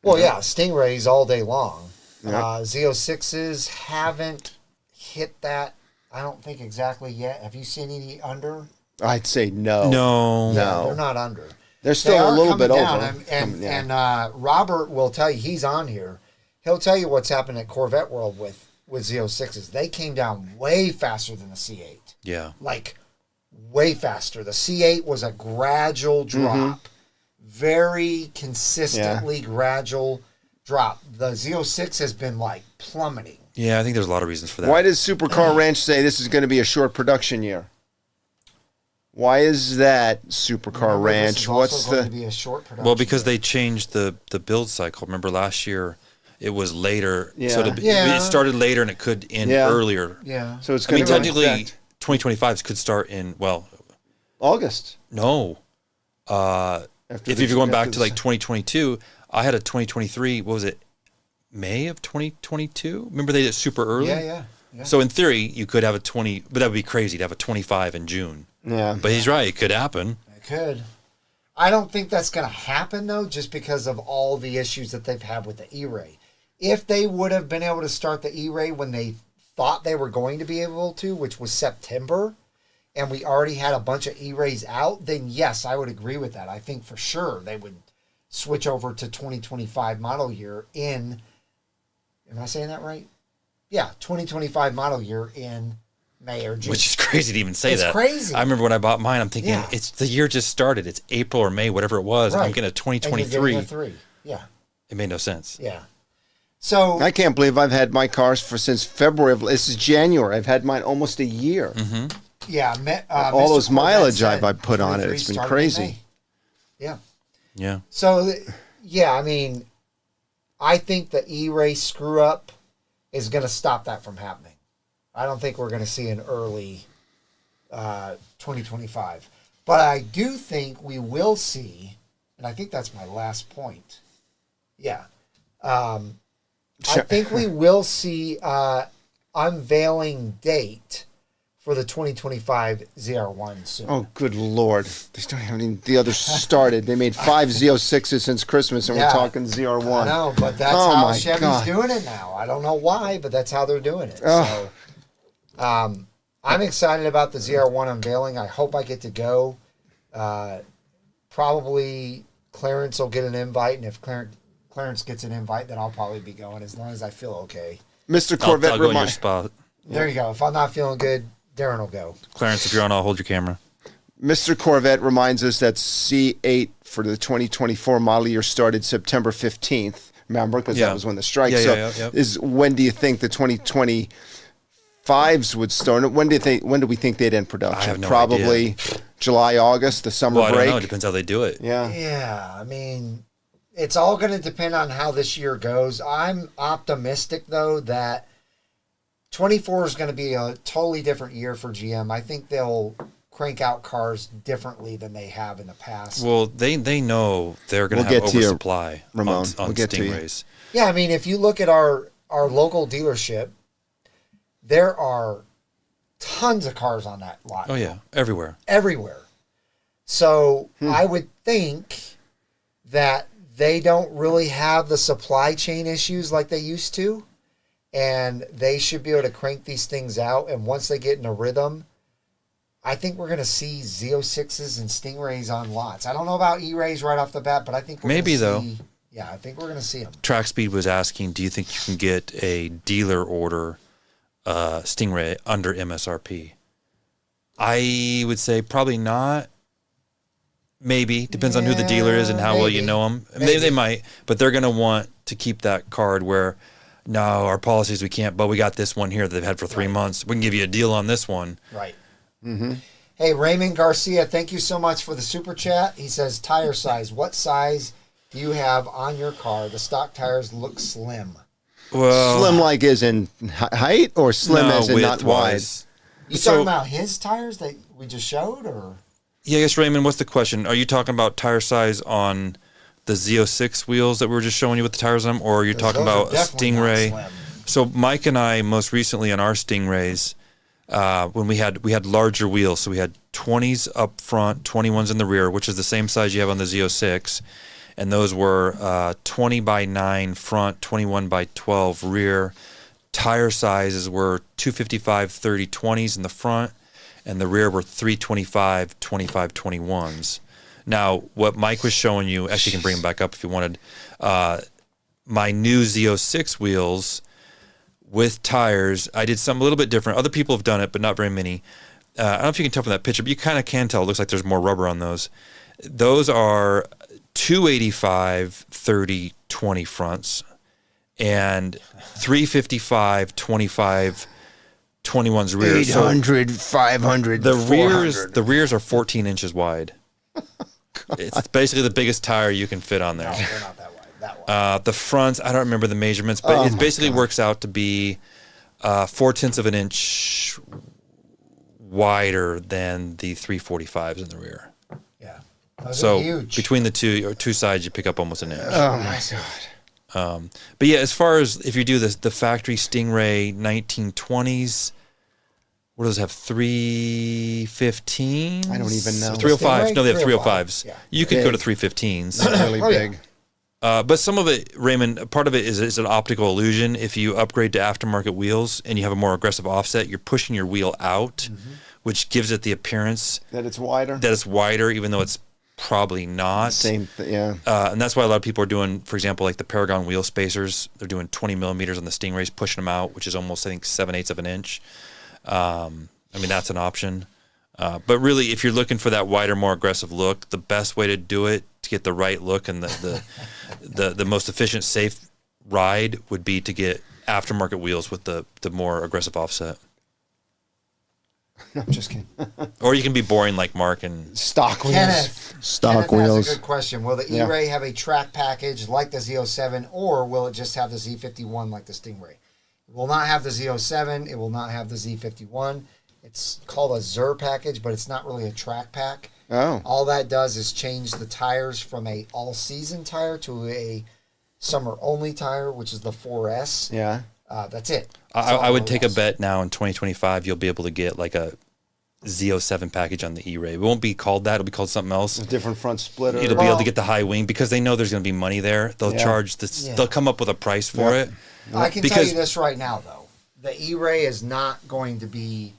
Well, yeah, Stingrays all day long. Yep. Z06s haven't hit that, I don't think, exactly yet. Have you seen any under? I'd say no. No. Yeah, they're not under. They're still a little bit over. And Robert will tell you, he's on here. He'll tell you what's happened at Corvette World with Z06s. They came down way faster than the C8. Yeah. Like, way faster. The C8 was a gradual drop. Very consistently gradual drop. The Z06 has been, like, plummeting. Yeah, I think there's a lot of reasons for that. Why does Supercar Ranch say this is going to be a short production year? Why is that, Supercar Ranch? What's going to be a short production? Well, because they changed the build cycle. Remember last year, it was later. Yeah. So it started later and it could end earlier. Yeah. So it's going to technically 2025 could start in August. No. If you're going back to like 2022, I had a 2023. What was it? May of 2022. Remember they did it super early. Yeah. So in theory, you could have a 20, but that would be crazy to have a 25 in June. Yeah. But he's right. It could happen. It could. I don't think that's going to happen, though, just because of all the issues that they've had with the E-Ray. If they would have been able to start the E-Ray when they thought they were going to be able to, which was September, and we already had a bunch of E-Rays out, then yes, I would agree with that. I think for sure they would switch over to 2025 model year in, am I saying that right? Yeah, 2025 model year in May or June. Which is crazy to even say It's that. crazy. I remember when I bought mine, I'm thinking, Yeah. it's the year just started. It's April or May, whatever it was. And I'm getting a 2023. And you're getting a 3. Yeah. It made no sense. Yeah. So I can't believe I've had my cars since February. This is January. I've had mine almost a year. yeah, All Mr. those Corvette mileage said I've put on it. 23 It's been started in crazy. May. Yeah. Yeah. So, yeah, I mean, I think the E-Race screw-up is going to stop that from happening. I don't think we're going to see an early 2025. But I do think we will see, and I think that's my last point. Yeah. I think we will see unveiling date for the 2025 ZR1 soon. Oh, good Lord. They don't have any, the others started. They made 5 Z06s since Christmas, and Yeah. we're talking ZR1. I know, but that's Oh, how my Chevy's God. doing it now. I don't know why, but that's how they're doing it. Ugh. So, I'm excited about the ZR1 unveiling. I hope I get to go. Probably Clarence will get an invite, and if Clarence gets an invite, then I'll probably be going as long as I feel okay. Mr. Corvette I'll go in your reminds... spot. There you go. If I'm not feeling good, Darren will go. Clarence, if you're on, I'll hold your camera. Mr. Corvette reminds us that C8 for the 2024 model year started September 15th. Remember, because Yeah. that was when the strike. Yeah, so yeah, yeah. is when do you think the 2025s would start? When do we think they'd end production? I have no Probably July, August, the summer Well, I break. don't know. It depends how they do it. Yeah. Yeah, I mean, it's all going to depend on how this year goes. I'm optimistic, though, that 24 is going to be a totally different year for GM. I think they'll crank out cars differently than they have in the past. Well, they know they're going We'll to have get to you, oversupply Ramon. on We'll get to you. Stingrays. Yeah, I mean, if you look at our local dealership, there are tons of cars on that lot. Oh, yeah. Everywhere. Everywhere. So I would think that they don't really have the supply chain issues like they used to, and they should be able to crank these things out. And once they get in a rhythm, I think we're going to see Z06s and Stingrays on lots. I don't know about E-Rays right off the bat, but I think we're Maybe, gonna though. see, yeah, I think we're going to see them. Track Speed was asking, do you think you can get a dealer order Stingray under MSRP? I would say probably not. Maybe. Depends on who the dealer is and how well you maybe. know them. Maybe Maybe. they might, but they're going to want to keep that card where, no, our policies we can't, but we got this one here that they've had for 3 months. We can give you a deal on this one. Right. Hey, Raymond Garcia, thank you so much for the super chat. He says, tire size. What size do you have on your car? The stock tires look slim. Well, Slim like is in height or slim as in not wide? width-wise. You So- talking about his tires that we just showed, or? Yeah, I guess, Raymond, what's the question? Are you talking about tire size on the Z06 wheels that we were just showing you with the tires on them, or are you talking Those are about a definitely not Stingray? slim. So Mike and I, most recently on our Stingrays, when we had larger wheels, so we had 20s up front, 21s in the rear, which is the same size you have on the Z06, and those were 20 by 9 front, 21 by 12 rear. Tire sizes were 255 30/20s in the front, and the rear were 325 25 21s. Now, what Mike was showing you, actually, you can bring them back up if you wanted. My new Z06 wheels with tires, I did something a little bit different. Other people have done it, but not very many. I don't know if you can tell from that picture, but you kind of can tell. It looks like there's more rubber on those. Those are 285 30/20 fronts and 355 25 21s rear. So 800, 500, the 400. rears are 14 inches wide. It's basically the biggest tire you can fit on there. No, they're not that wide. That wide. The fronts, I don't remember the measurements, but it basically works out to be 0.4 of an inch wider than the 345s in the rear. Yeah. Those So are huge. between the two sides, you pick up almost an inch. Oh my God. But yeah, as far as if you do the factory Stingray 1920s, what does it have? 315s? I don't even know. 305s. No, they have 305s. 305s. Yeah. You could go to Big. 315s. Really Oh, yeah. big. But some of it, Raymond, part of it is an optical illusion. If you upgrade to aftermarket wheels and you have a more aggressive offset, you're pushing your wheel out, which gives it the appearance That it's wider. that it's wider, even though it's probably not. Same thing. Yeah. And that's why a lot of people are doing, for example, like the Paragon wheel spacers. They're doing 20 millimeters on the Stingrays, pushing them out, which is almost, I think, 7/8 of an inch. I mean, that's an option. But really, if you're looking for that wider, more aggressive look, the best way to do it to get the right look and the most efficient, safe ride would be to get aftermarket wheels with the more aggressive offset. No, I'm just kidding. Or you can be boring like Mark and Stock wheels. Kenneth Wheels. has a good question. Will the E-Ray have a track package like the Z07, or will it just have the Z51 like the Stingray? It will not have the Z07. It will not have the Z51. It's called a ZER package, but it's not really a track pack. Oh. All that does is change the tires from a all-season tire to a summer-only tire, which is the 4S. Yeah. That's it. I would take a bet now in 2025 you'll be able to get like a Z07 package on the E-Ray. It won't be called that. It'll be called something else. A different front splitter. You'll be able to get the high wing because they know there's going to be money there. They'll charge this. Yeah. They'll come up with a price for it. I can tell you this right now, though. The E-Ray is not going to be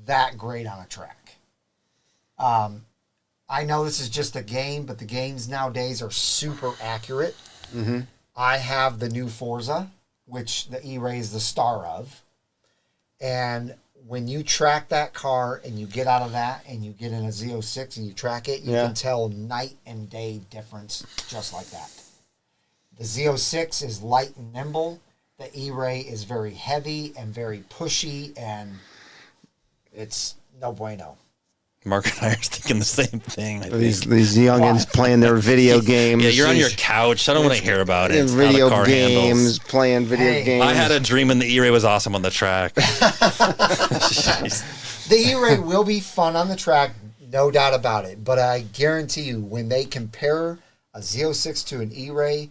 that great on a track. I know this is just a game, but the games nowadays are super accurate. Mm-hmm. I have the new Forza, which the E-Ray is the star of. And when you track that car and you get out of that and you get in a Z06 and you track it, you can tell night and day difference just like that. The Z06 is light and nimble. The E-Ray is very heavy and very pushy, and it's no bueno. Mark and I are thinking the same thing. These youngins playing their video games. Yeah, you're on your couch. I don't want to hear about it. It's how the Video car games, handles. playing video games. I had a dream when the E-Ray was awesome on the track. The E-Ray will be fun on the track, no doubt about it. But I guarantee you, when they compare a Z06 to an E-Ray,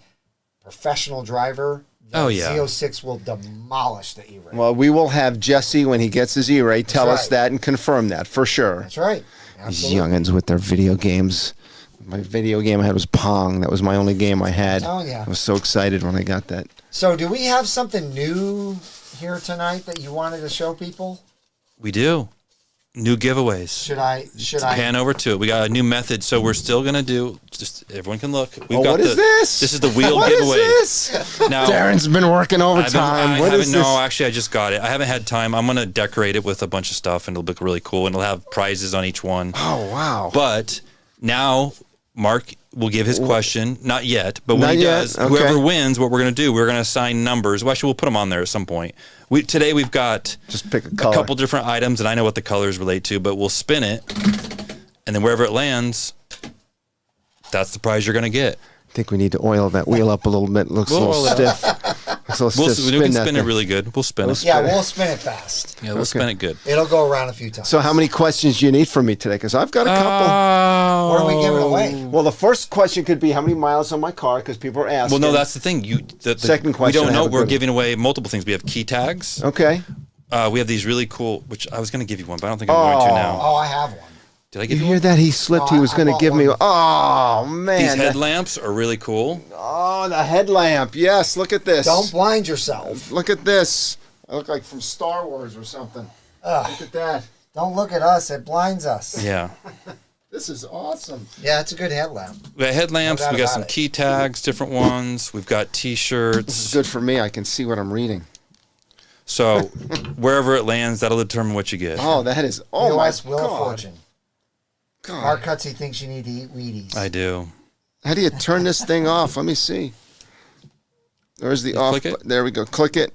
professional driver, the Z06 will demolish the E-Ray. Well, we will have Jesse, when he gets his E-Ray, tell us that and confirm that for sure. That's right. These youngins with their video games. My video game I had was Pong. That was my only game I had. Oh, yeah. I was so excited when I got that. So do we have something new here tonight that you wanted to show people? We do. New giveaways. Should I pan over to it? We got a new method, so we're still gonna do. Just everyone can look. We've what is this? This is the wheel What giveaway. is this? Now Darren's been working overtime. What is this? No, actually, I just got it. I haven't had time. I'm gonna decorate it with a bunch of stuff, and it'll look really cool, and it'll have prizes on each one. Oh wow! But now Mark will give his question. Not yet, but when Not he yet. does, Okay. whoever wins, what we're gonna do, we're gonna assign numbers. Well, actually, we'll put them on there at some point. Today we've got Just pick a a color. couple different items, and I know what the colors relate to, but we'll spin it, and then wherever it lands, that's the prize you're gonna get. I think we need to oil that wheel up a little bit. It looks a We'll little oil it stiff. Looks a little stiff. We can that spin it thing. really good. We'll spin it. Yeah, we'll spin it fast. Yeah, we'll spin it good. It'll go around a few times. So how many questions do you need from me today? Because I've got a couple. What are we giving away? Well, the first question could be how many miles on my car, because people are asking. Well, no, that's the thing. Second question, We don't I know. have a We're good giving away multiple things. We have key tags. Okay. We have these really cool, which I was going to give you one, but I don't think I'm going to now. Oh, I have one. Did I You give you hear one? that? He slipped. No, He was I going to bought give me. one. Oh man! These headlamps are really cool. Oh, the headlamp. Yes, look at this. Don't blind yourself. Look at this. I look like from Star Wars or something. Look at that. Don't look at us. It blinds us. Yeah. This is awesome. Yeah, it's a good headlamp. We got headlamps. No doubt We got about some it. key tags, different ones. We've got This is T-shirts. good for me. I can see what I'm reading. So wherever it lands, that'll determine what you get. Oh, that is. Oh my U.S. Wheel of God. Fortune. God. Mark Cutsy thinks you need to eat Wheaties. I do. How do you turn this thing off? Let me see. There's the off. click it? There we go. Click it.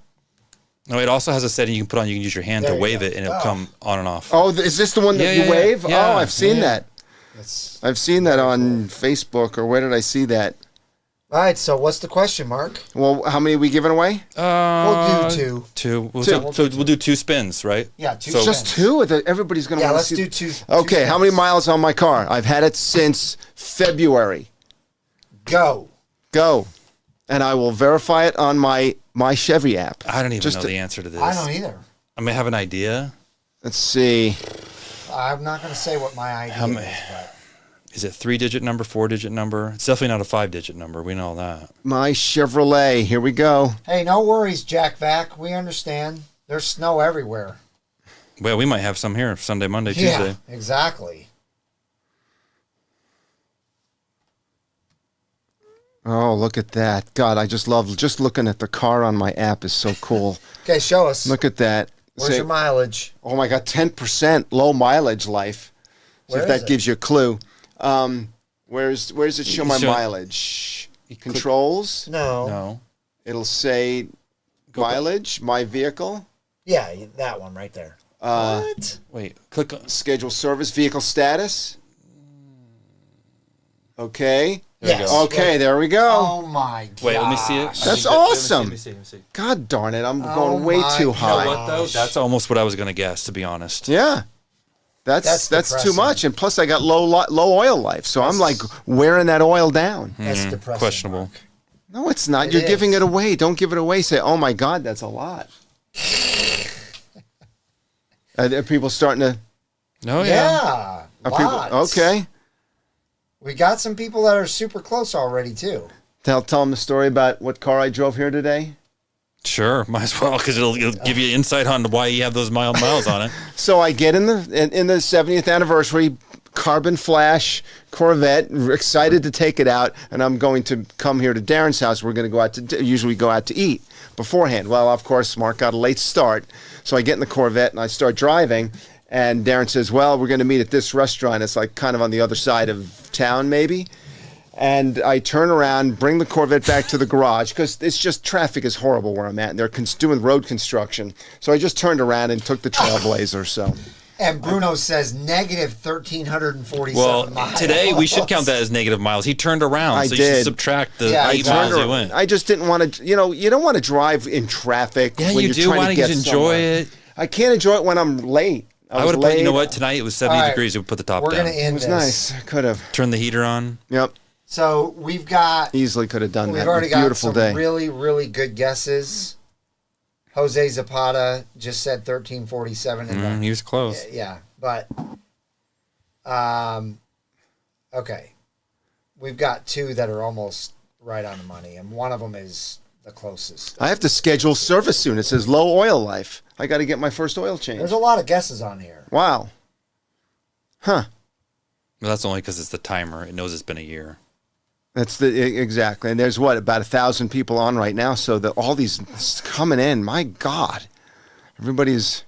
No, it also has a setting you can put on. You can use your hand There to you wave go. it, and it'll come on and off. Oh, is this the one that Yeah, you wave? yeah, Oh, I've seen yeah. that. It's- I've seen that on Facebook, or where did I see that? All right, so what's the question, Mark? Well, how many are we giving away? We'll do two. Two. Two. So we'll do two spins, right? Yeah, two So- spins. Just two? Everybody's going to Yeah, want let's to see. do two. Okay, two how many spins. miles on my car? I've had it since February. Go. Go. And I will verify it on my Chevy app. I don't even Just know to- the answer to this. I don't either. I may have an idea. Let's see. I'm not going to say what my idea How many- is, but Is it 3-digit number, 4-digit number? It's definitely not a 5-digit number. We know that. My Chevrolet. Here we go. hey, no worries, Jack Vac. We understand. There's snow everywhere. Well, we might have some here Sunday, Monday, Tuesday. Yeah, exactly. Oh, look at that. God, I just love just looking at the car on my app is so cool. Okay, show us. Look at that. Where's your mileage? Oh my God, 10% low mileage life. So Where if is that it? gives you a clue. Where's it show my Show- mileage? Controls. No. No. It'll say mileage, my vehicle. Yeah, that one right there. What? Wait. Click on. Schedule service, vehicle status. Okay. There we Yes. go. Okay, there we go. Oh my god. Wait, let me see it. I That's think awesome. Let me see. God darn it, I'm Oh going way my too God. high. What though? That's almost what I was gonna guess, to be honest. Yeah. That's too depressing. much, and plus I got low oil life, so I'm like wearing that oil down. That's depressing. Questionable. Mark. No, it's not. It You're giving is. it away. Don't give it away. Say, oh my God, that's a lot. Are there people starting to? Oh yeah. Yeah. Are people, Lots. okay. We got some people that are super close already too. Tell them the story about what car I drove here today. Sure, might as well, because it'll give you insight on why you have those miles on it. So I get in the 70th anniversary carbon flash Corvette, excited to take it out, and I'm going to come here to Darren's house. We're going to go out to usually go out to eat beforehand. Well, of course, Mark got a late start, so I get in the Corvette and I start driving. And Darren says, well, we're going to meet at this restaurant. It's like kind of on the other side of town, maybe. And I turn around, bring the Corvette back to the garage because it's just traffic is horrible where I'm at. And they're doing road construction. So I just turned around and took the Trailblazer. So And Bruno says negative 1,347 Well, miles. today we should count that as negative miles. He turned around, I so you should did. subtract the Yeah, 8 miles he went. I just didn't want to, you don't want to drive in traffic. Yeah, when you you're do. trying Why to don't you get just enjoy somewhere. it? I can't enjoy it when I'm late. I would have put, you know what, tonight it was 70 All right. degrees. We put the top We're down. going to It end was this. nice. I could have. Turn the heater on. Yep. So we've got, Easily could have done we've that. already got Beautiful some day. really, really good guesses. Jose Zapata just said 1347 in the He was close. Yeah, but okay. We've got two that are almost right on the money, and one of them is the closest. I have to schedule service soon. It says low oil life. I got to get my first oil change. There's a lot of guesses on here. Wow. Huh. Well, that's only because it's the timer. It knows it's been a year. That's exactly. And there's what, about 1,000 people on right now. So that all these coming in, my God, everybody's.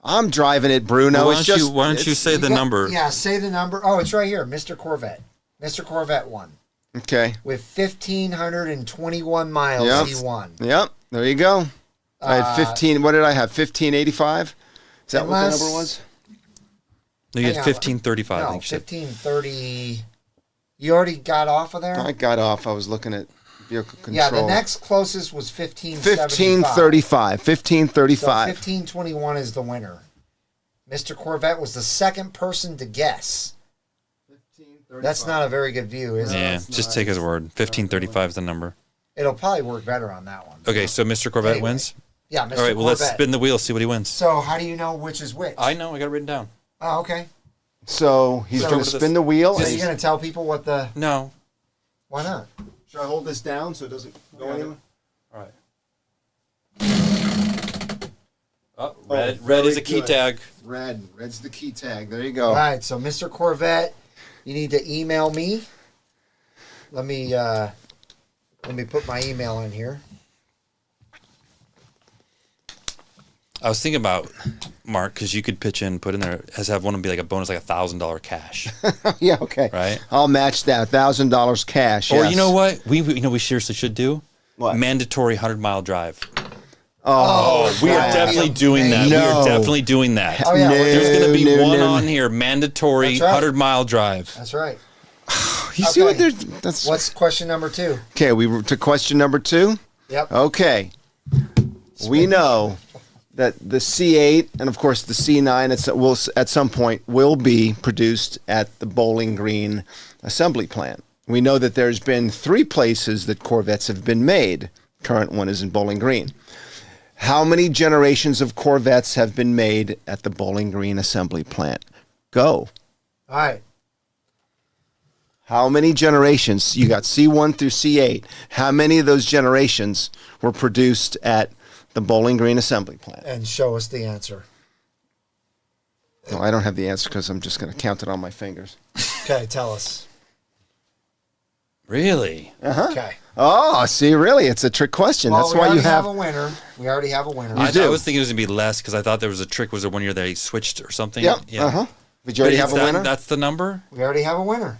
I'm driving it, Bruno. Well, It's just. why don't you say the number? Yeah, say the number. Oh, it's right here, Mr. Corvette. Mr. Corvette won Okay. with 1,521 miles. Yep. He won. Yep. There you go. I had 15. What did I have? 1585. Is that what the unless- number was? No, you had Hang on. 1535. I No, think you said. 1530. You already got off of there? I got off. I was looking at vehicle control. Yeah, the next closest was 1535. 1535. 1535. So 1521 is the winner. Mr. Corvette was the second person to guess. That's not a very good view, is Yeah, it? just take his word. 1535 is the number. It'll probably work better on that one. Okay, so Mr. Corvette Anyway. wins? Yeah, Mr. All right, well, let's Corvette. spin the wheel, see what he wins. So how do you know which is which? I know, I got it written down. Oh, okay. So he's So going what to is spin this? the wheel. So and you're he's- going to tell people what the... No. Why not? Should I hold this down so it doesn't go anywhere? All right. Oh, red is a key good. tag. Red. Red's the key tag. There you go. All right, so Mr. Corvette, you need to email me. Let me put my email in here. I was thinking about, Mark, because you could pitch in, put in there, have one of them be like a bonus, like $1,000 cash. Yeah, okay. Right. I'll match that. $1,000 cash. Or yes. you know what? We seriously should do? What? Mandatory 100-mile drive. Oh, We are That'd be definitely doing that. amazing. We are No. definitely doing that. Oh, yeah. There's going to be No, one no. on here, mandatory That's right. 100-mile drive. That's right. You see what Okay. they're. That's What's question number 2? okay. We were to question number 2. Yep. Okay. We know that the C8 and of course the C9 will at some point will be produced at the Bowling Green assembly plant. We know that there's been 3 places that Corvettes have been made. Current one is in Bowling Green. How many generations of Corvettes have been made at the Bowling Green assembly plant? Go. All right. How many generations? You got C1 through C8. How many of those generations were produced at the Bowling Green assembly plant? And show us the answer. No, I don't have the answer because I'm just going to count it on my fingers. Okay, tell us. Really? Okay. Oh, see, really, it's a trick question. Well, That's we why you already have. a winner. We already have a winner. I do. was thinking it was going to be less because I thought there was a trick. Was there 1 year they switched or something? Yep. Yeah. Did you already have a winner? That's the number? We already have a winner.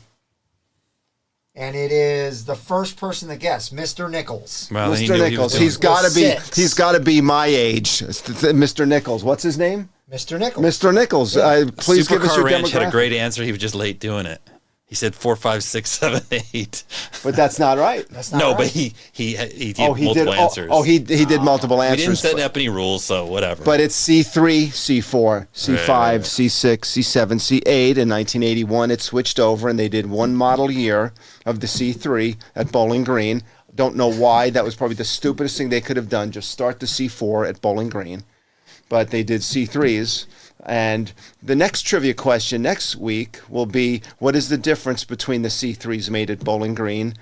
And it is the first person to guess, Mr. Nichols. Well, then he Mr. knew Nichols. He was He's got to be. 6. He's got to be my age. Mr. Nichols. What's his name? Mr. Nichols. Mr. Nichols. Please give us Supercar your Ranch had a demographic. great answer. He was just late doing it. He said 4, 5, 6, 7, 8. But that's not right. That's not No, right. but he did Oh, he multiple did. answers. He did multiple We answers. didn't set up any rules, so whatever. But it's C3, C4, C5, Right. C6, C7, C8. In 1981, it switched over, and they did one model year of the C3 at Bowling Green. Don't know why. That was probably the stupidest thing they could have done. Just start the C4 at Bowling Green. But they did C3s. And the next trivia question next week will be, what is the difference between the C3s made at Bowling Green?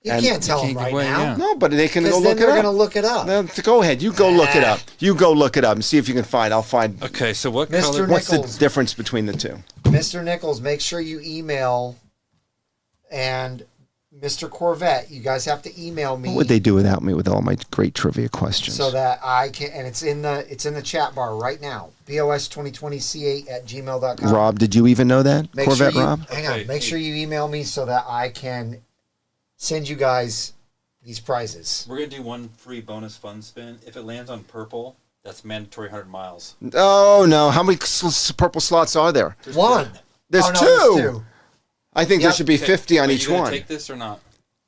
You And- can't tell them can't right give away, now. yeah. No, but they can go Because look then it they're up. going to look it up. No, go ahead. You go look it up. You go look it up and see if you can find. I'll find. okay, so what Mr. color? What's the Nichols. difference between the two? Mr. Nichols, make sure you email, and Mr. Corvette, you guys have to email me What would they do without me with all my great trivia questions? so that I can, and it's in the chat bar right now, bos2020c8@gmail.com. Rob, did you even know that? Make Corvette sure you, Rob? Hang on. Okay. Make sure you email me so that I can send you guys these prizes. We're going to do one free bonus fun spin. If it lands on purple, that's mandatory 100 miles. Oh, no. How many purple slots are there? One. There's Oh, no, two. There's two. I think there Yep. should be 50 on Wait, each you gonna one. take this or not?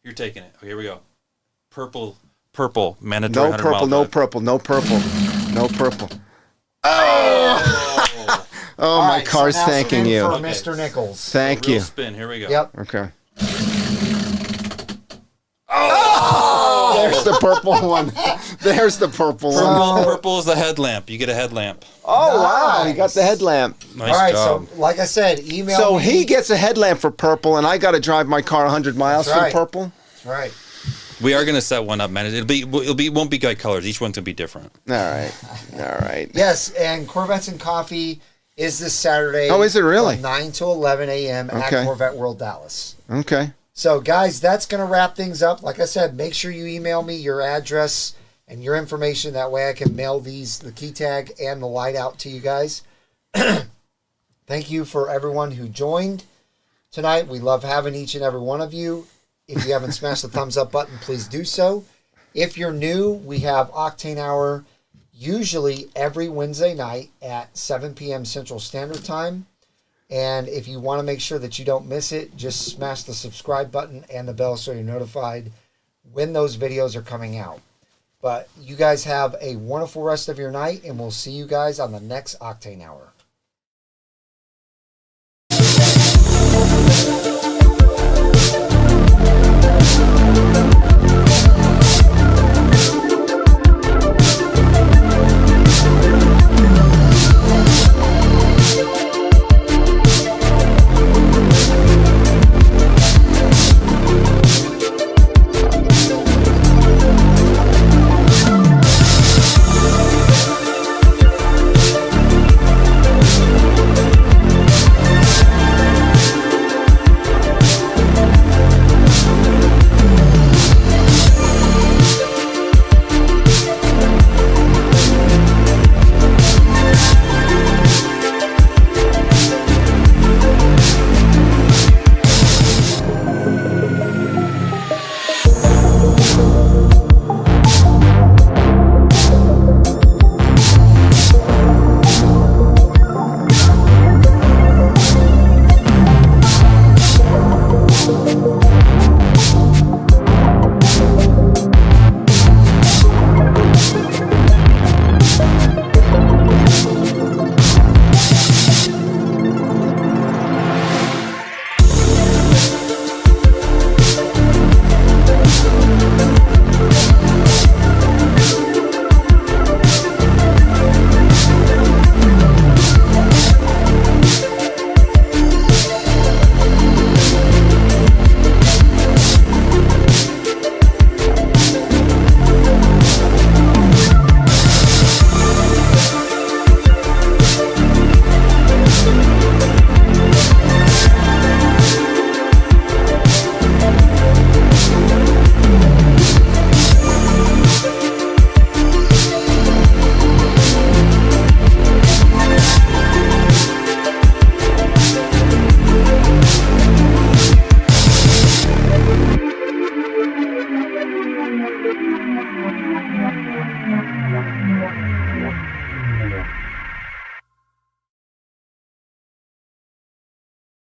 You're taking it. Okay, here we go. Purple, mandatory No 100 purple, mile no drive. purple, no purple, no purple. Oh, Oh, All my right, so car's now thanking spin you. For Okay. Mr. Nichols. Thank real you. spin. Here we go. Yep. Okay. Oh! There's the purple one. There's the purple one. Purple is the headlamp. You get a headlamp. Oh, wow. He got Nice. the headlamp. Nice All right, job. so like I said, email So me. he gets a headlamp for purple, and I got to drive my car 100 miles That's for right. purple? That's right. We are going to set one up, man. Won't be guide colors. Each one's going to be different. All right. All right. Yes, and Corvettes and Coffee is this Saturday. Oh, is it really? From 9 to 11 a.m. at Okay. Corvette World Dallas. Okay. So, guys, that's going to wrap things up. Like I said, make sure you email me your address and your information. That way I can mail these, the key tag and the light out to you guys. Thank you for everyone who joined tonight. We love having each and every one of you. If you haven't smashed the thumbs up button, please do so. If you're new, we have Octane Hour usually every Wednesday night at 7 p.m. Central Standard Time. And if you want to make sure that you don't miss it, just smash the subscribe button and the bell so you're notified when those videos are coming out. But you guys have a wonderful rest of your night, and we'll see you guys on the next Octane Hour.